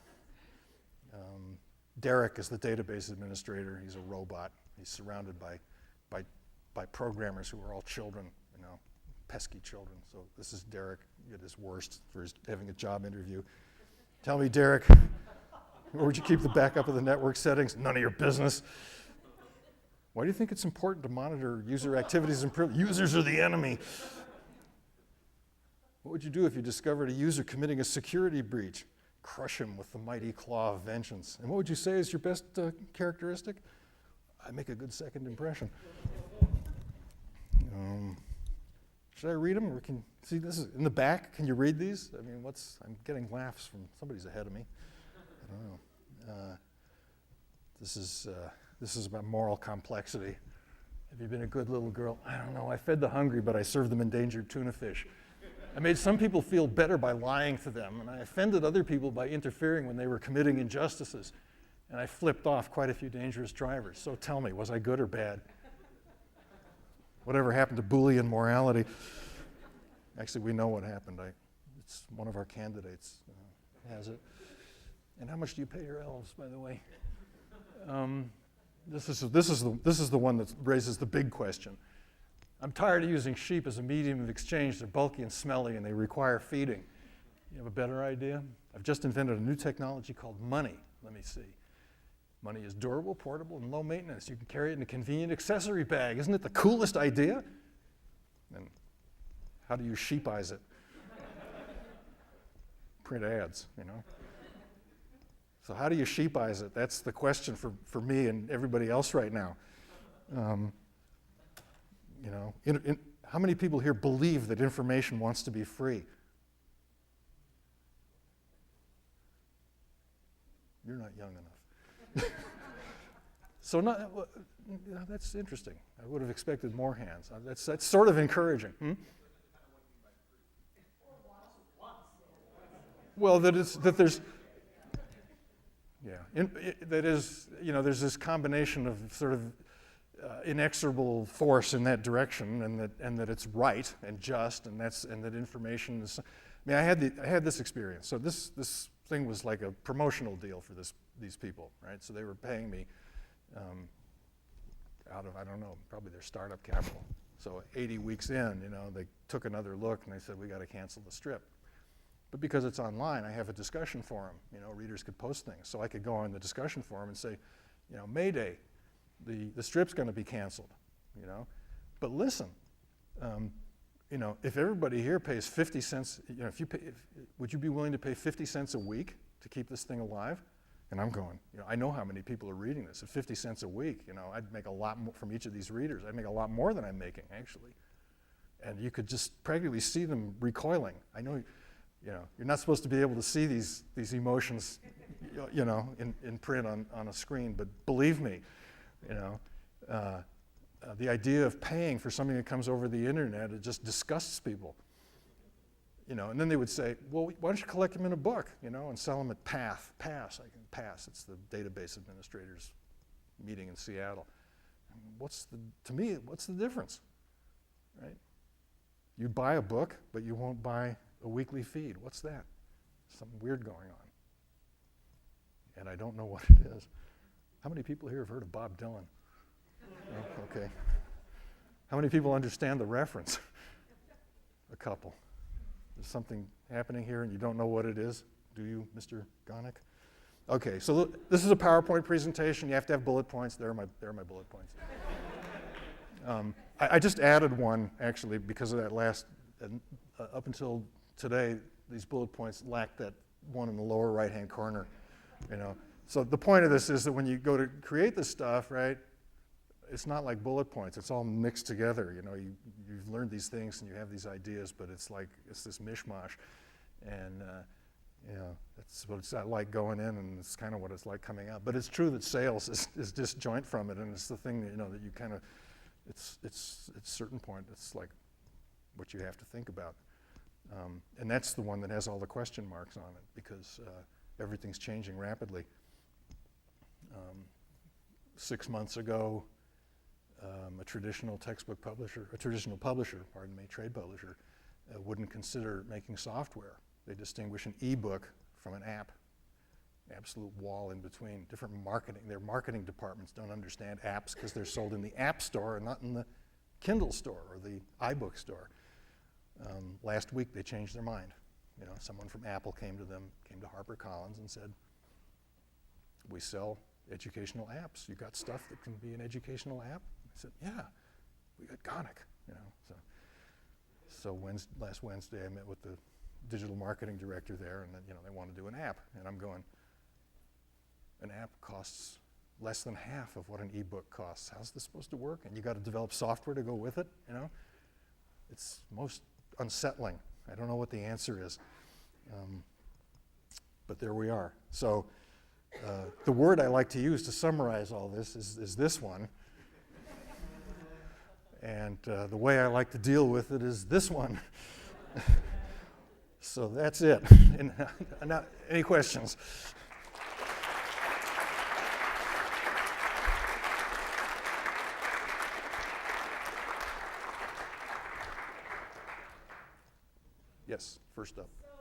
Derek is the database administrator. He's a robot. He's surrounded by programmers who are all children, pesky children. So this is Derek at his worst for having a job interview. Tell me, Derek, where would you keep the backup of the network settings? None of your business. Why do you think it's important to monitor user activities and privilege? Users are the enemy. What would you do if you discovered a user committing a security breach? Crush him with the mighty claw of vengeance. And what would you say is your best characteristic? I make a good second impression. Should I read them? Or see, this is in the back. Can you read these? I mean, I'm getting laughs from somebody's ahead of me. I don't know. This is about moral complexity. Have you been a good little girl? I don't know. I fed the hungry, but I served them endangered tuna fish. I made some people feel better by lying to them, and I offended other people by interfering when they were committing injustices. And I flipped off quite a few dangerous drivers. So tell me, was I good or bad? Whatever happened to Boolean morality? Actually, we know what happened. It's one of our candidates has it. And how much do you pay your elves, by the way? This is the one that raises the big question. I'm tired of using sheep as a medium of exchange. They're bulky and smelly and they require feeding. You have a better idea? I've just invented a new technology called money. Let me see. Money is durable, portable, and low maintenance. You can carry it in a convenient accessory bag. Isn't it the coolest idea? And how do you sheepize it? Print ads, you know. So how do you sheepize it? That's the question for me and everybody else right now. You know, how many people here believe that information wants to be free? You're not young enough. So that's interesting. I would have expected more hands. That's sort of encouraging. Well, that there's there's this combination of sort of inexorable force in that direction, and that it's right and just, and that information is. I mean, I had this experience. So this thing was like a promotional deal for these people, right? So they were paying me out of, I don't know, probably their startup capital. So 80 weeks in, you know, they took another look and they said, we got to cancel the strip. But because it's online, I have a discussion forum. You know, readers could post things. So I could go on the discussion forum and say, you know, Mayday, the strip's going to be canceled, you know. But listen, you know, if everybody here pays 50 cents, you know, would you be willing to pay 50 cents a week to keep this thing alive? And I'm going, you know, I know how many people are reading this. At 50 cents a week, you know, I'd make a lot more from each of these readers. I'd make a lot more than I'm making, actually. And you could just practically see them recoiling. I know, you know, you're not supposed to be able to see these emotions, you know, in print on a screen, but believe me, you know, the idea of paying for something that comes over the internet, it just disgusts people. You know, and then they would say, well, why don't you collect them in a book, you know, and sell them at Pass. Pass, it's the database administrators meeting in Seattle. To me, what's the difference, right? You buy a book, but you won't buy a weekly feed. What's that? Something weird going on. And I don't know what it is. How many people here have heard of Bob Dylan? Oh, okay. How many people understand the reference? A couple. There's something happening here and you don't know what it is, do you, Mr. Gonick? Okay, so this is a PowerPoint presentation. You have to have bullet points. There are my bullet points. I just added one, actually, because of that last, up until today, these bullet points lacked that one in the lower right-hand corner, you know. So the point of this is that when you go to create this stuff, right, it's not like bullet points. It's all mixed together. You know, you've learned these things and you have these ideas, but it's this mishmash. And, you know, that's what it's like going in, and it's kind of what it's like coming out. But it's true that sales is disjoint from it, and it's the thing that, you know, that you kind of, it's at a certain point, it's like what you have to think about. And that's the one that has all the question marks on it, because everything's changing rapidly. 6 months ago, a traditional textbook publisher, trade publisher, wouldn't consider making software. They distinguish an ebook from an app. Absolute wall in between. Different marketing. Their marketing departments don't understand apps because they're sold in the App Store and not in the Kindle store or the iBook store. Last week they changed their mind. You know, someone from Apple came to HarperCollins and said, "We sell educational apps. You got stuff that can be an educational app?" I said, "Yeah, we got Gonick." You know, so last Wednesday I met with the digital marketing director there, and then, you know, they want to do an app, and I'm going, an app costs less than half of what an ebook costs. How's this supposed to work? And you got to develop software to go with it. You know, it's most unsettling. I don't know what the answer is, but there we are. So the word I like to use to summarize all this is this one. And the way I like to deal with it is this one. So that's it. And now, any questions? Yes, first up. So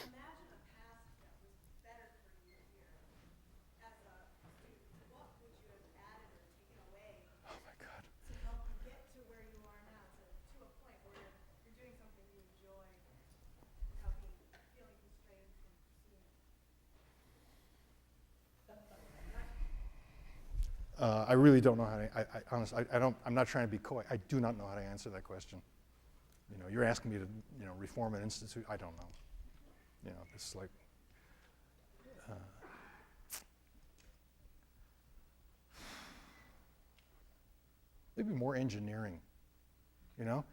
imagine a past that was better for you here as a student. What would you have added or taken away Oh my God. to help you get to where you are I really don't know how to, I honestly, I'm not trying to be coy. I do not know how to answer that question. You know, you're asking me to, you know, reform an institute. I don't know. You know, it's like, maybe more engineering, you know?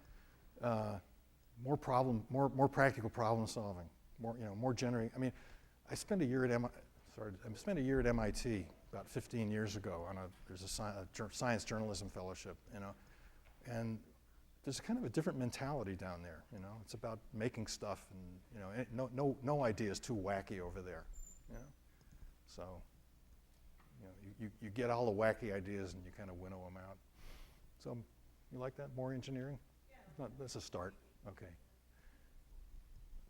More practical problem solving, more generating. I mean, I spent a year at MIT about 15 years ago on there's a science journalism fellowship, you know, and there's kind of a different mentality down there, you know. It's about making stuff, and you know, no idea is too wacky over there, you know. So, you know, you get all the wacky ideas and you kind of winnow them out. So, you like that? More engineering? Yeah. That's a start. Okay.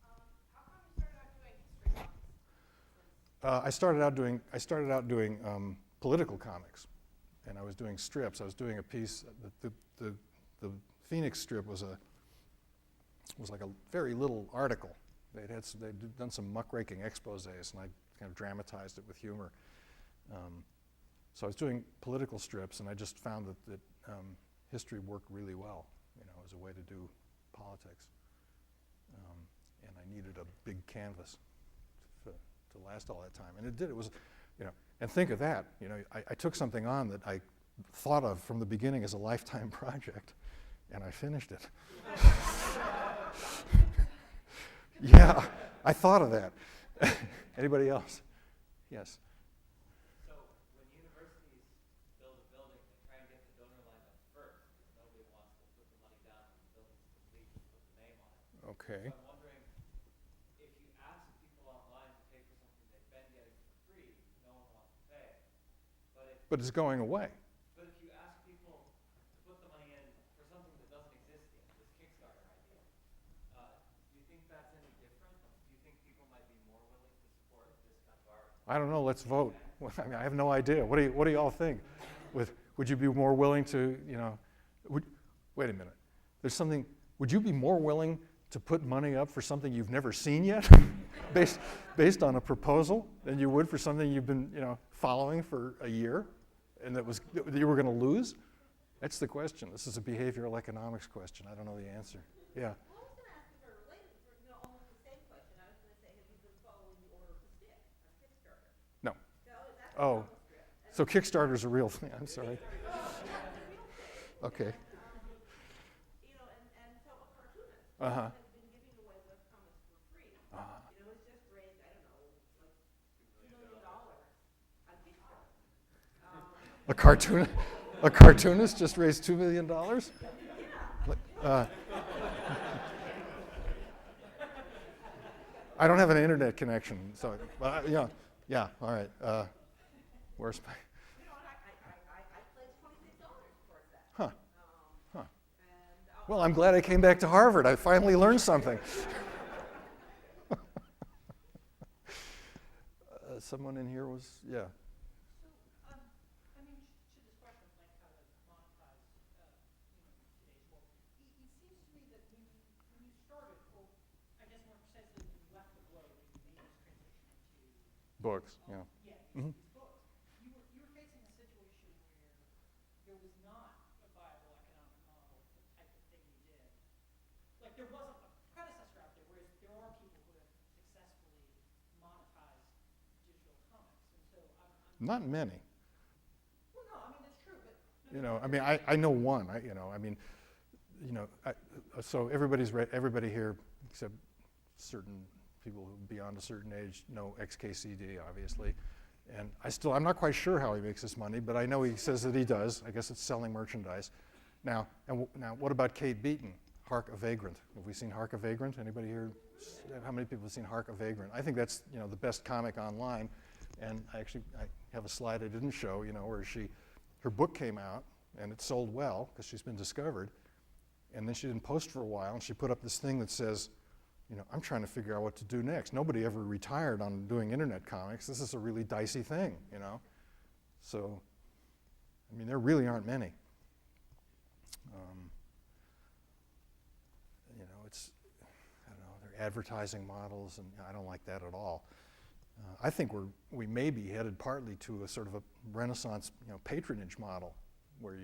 How come you started out doing history comics? I started out doing political comics, and I was doing strips. I was doing a piece. The Phoenix strip was like a very little article. They'd done some muckraking exposés, and I kind of dramatized it with humor. So I was doing political strips, and I just found that history worked really well, you know, as a way to do politics. And I needed a big canvas to last all that time, and it did. It was, you know, and think of that. You know, I took something on that I thought of from the beginning as a lifetime project, and I finished it. Yeah, I thought of that. Anybody else? Yes. So when universities build a building, they try and get the donor lined up first, because nobody wants to put the money down when the building's complete and put the name on it. Okay. So I'm wondering, if you ask people online to pay for something they've been getting for free, no one wants to pay. But it's going away. But if you ask people to put the money in for something that doesn't exist yet, this Kickstarter idea, do you think that's any different? Do you think people might be more willing to support this kind of art? I don't know. Let's vote. I mean, I have no idea. What do you all think? Would you be more willing to, you know? Wait a minute. There's something. Would you be more willing to put money up for something you've never seen yet, based on a proposal, than you would for something you've been, you know, following for a year, and that you were going to lose? That's the question. This is a behavioral economics question. I don't know the answer. Yeah. Well, I was going to ask you for related, for, you know, almost the same question. I was going to say, have you been following the Order of the Stick on Kickstarter? No. No, that's Oh. a strip. And So Kickstarter's a real thing. I'm sorry. that's a real thing. Okay. You know, and so a cartoonist Uh-huh. has been giving away webcomics for free. Uh-huh. You know, it's just raised, I don't know, like $2 million on Kickstarter. A cartoonist just raised $2 million? I don't have an internet connection, so yeah. All right. Where's my? You know, and I pledged $26 towards that. Huh. Huh. And Well, I'm glad I came back to Harvard. I finally learned something. Someone in here was, yeah. So, I mean, to this question of like how to monetize, today's world, it seems to me that when you started, or I guess more precisely, when you left the globe and you made this transition into Books, yeah. these books, you were facing a situation where there was not a viable economic model for the type of thing you did. Like there wasn't a predecessor out there, whereas there are people who have successfully monetized digital comics, and so I'm Not many. well, no, I mean that's true, but You know, I mean, I know one. So everybody here, except certain people who beyond a certain age, know XKCD, obviously. And I'm not quite sure how he makes his money, but I know he says that he does. I guess it's selling merchandise. Now, what about Kate Beaton, Hark a Vagrant? Have we seen Hark a Vagrant? Anybody here? How many people have seen Hark a Vagrant? I think that's, you know, the best comic online. And I have a slide I didn't show, you know, where her book came out and it sold well because she's been discovered. And then she didn't post for a while, and she put up this thing that says, you know, I'm trying to figure out what to do next. Nobody ever retired on doing internet comics. This is a really dicey thing, you know. So, I mean, there really aren't many. You know, I don't know, they're advertising models, and I don't like that at all. I think we may be headed partly to a sort of a Renaissance, patronage model, where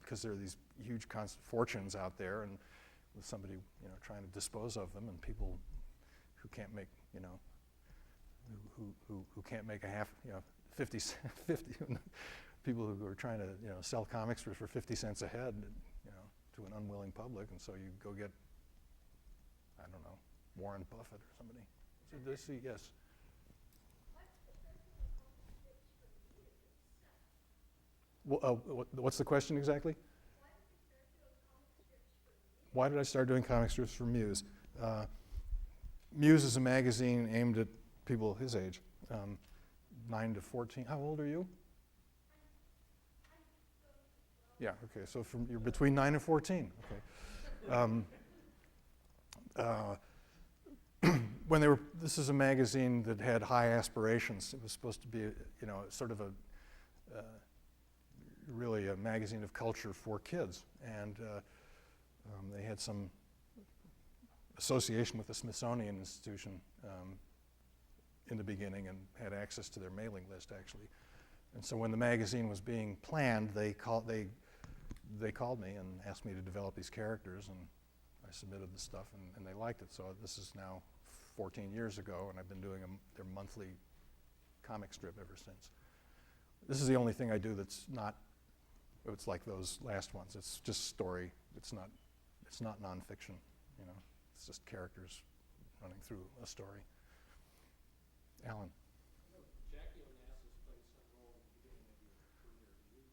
because there are these huge fortunes out there, and with somebody, trying to dispose of them, and people who can't make, who can't make a half, 50 people who are trying to, sell comics for 50 cents a head, to an unwilling public, and so you go get, I don't know, Warren Buffett or somebody. Yes. What's the question exactly? Why did I start doing comic strips for Muse? Muse is a magazine aimed at people his age, 9 to 14. How old are you? Yeah, okay, so you're between 9 and 14. Okay. This is a magazine that had high aspirations. It was supposed to be, sort of really a magazine of culture for kids, and they had some association with the Smithsonian Institution in the beginning, and had access to their mailing list, actually. And so when the magazine was being planned, they called me and asked me to develop these characters, and I submitted the stuff, and they liked it. So this is now 14 years ago, and I've been doing their monthly comic strip ever since. This is the only thing I do that's not, it's like those last ones. It's just story. It's not nonfiction, It's just characters running through a story. Alan. Jackie Onassis played some role in the beginning of your career.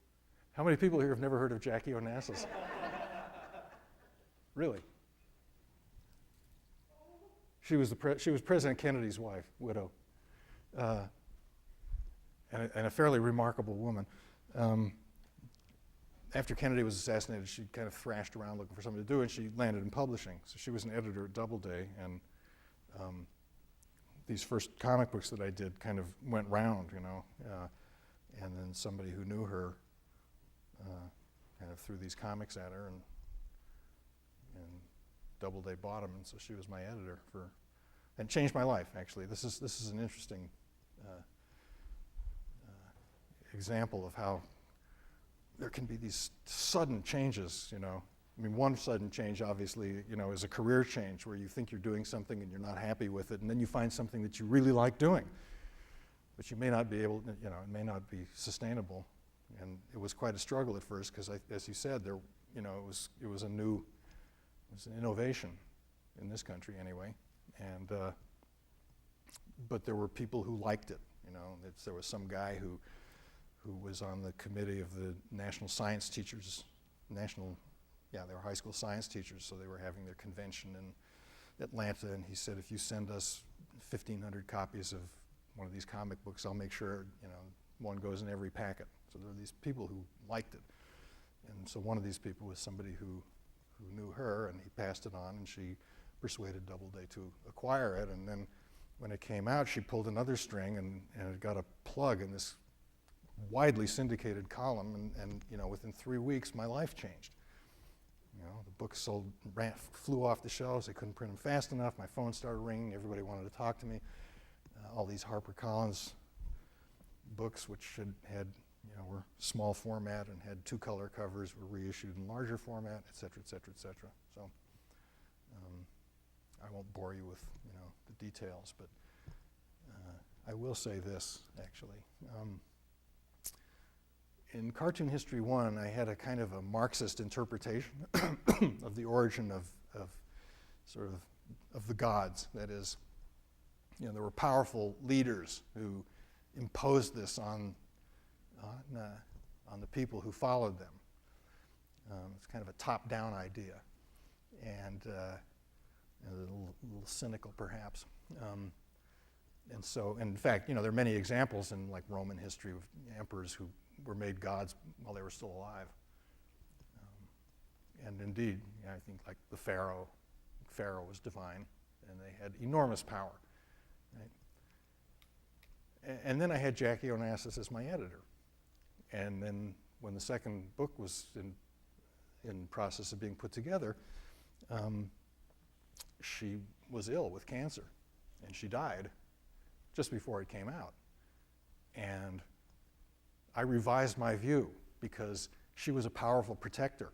How many people here have never heard of Jackie Onassis? Really? She was President Kennedy's wife, widow, and a fairly remarkable woman. After Kennedy was assassinated, she kind of thrashed around looking for something to do, and she landed in publishing. So she was an editor at Doubleday, and these first comic books that I did kind of went round, and then somebody who knew her kind of threw these comics at her, and Doubleday bought them, and so she was my editor and changed my life, actually. This is an interesting example of how there can be these sudden changes, one sudden change, obviously, is a career change where you think you're doing something and you're not happy with it, and then you find something that you really like doing, but you may not be able, it may not be sustainable. And it was quite a struggle at first because, as you said, it was an innovation in this country anyway, and but there were people who liked it. There was some guy who was on the committee of the National Science Teachers, they were high school science teachers, so they were having their convention in Atlanta, and he said, if you send us 1,500 copies of one of these comic books, I'll make sure, one goes in every packet. So there were these people who liked it. And so one of these people was somebody who knew her, and he passed it on, and she persuaded Doubleday to acquire it. And then when it came out, she pulled another string, and it got a plug in this widely syndicated column, and within 3 weeks, my life changed. The books flew off the shelves. They couldn't print them fast enough. My phone started ringing. Everybody wanted to talk to me. All these HarperCollins books, which were small format and had 2-color covers, were reissued in larger format, et cetera, et cetera, et cetera. So I won't bore you with the details, but I will say this, actually. In Cartoon History 1, I had a kind of a Marxist interpretation of the origin of the gods. That is, there were powerful leaders who imposed this on the people who followed them. It's kind of a top-down idea, and a little cynical, perhaps. And so, in fact, there are many examples in Roman history of emperors who were made gods while they were still alive. And indeed, I think the Pharaoh was divine, and they had enormous power. Right? And then I had Jackie Onassis as my editor. And then when the second book was in process of being put together, she was ill with cancer. and she died just before it came out. And I revised my view because she was a powerful protector,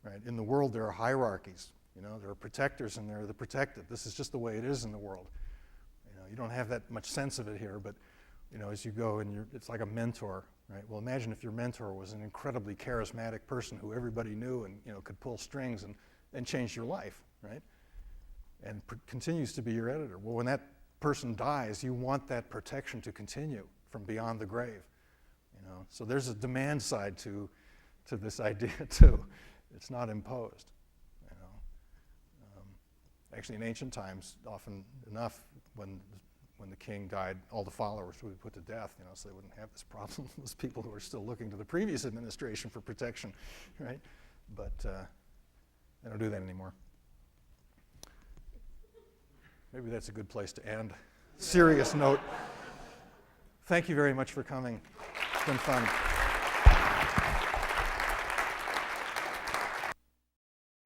right? In the world, there are hierarchies. You know, there are protectors and there are the protected. This is just the way it is in the world. You know, you don't have that much sense of it here, but you know, as you go and it's like a mentor, right? Well, imagine if your mentor was an incredibly charismatic person who everybody knew and, you know, could pull strings and change your life, right? And continues to be your editor. Well, when that person dies, you want that protection to continue from beyond the grave, you know? So there's a demand side to this idea too. It's not imposed, you know? Actually, in ancient times, often enough, when the king died, all the followers would be put to death, you know, so they wouldn't have this problem. Those people who are still looking to the previous administration for protection, right? But they don't do that anymore. Maybe that's a good place to end. Serious note. Thank you very much for coming. It's been fun.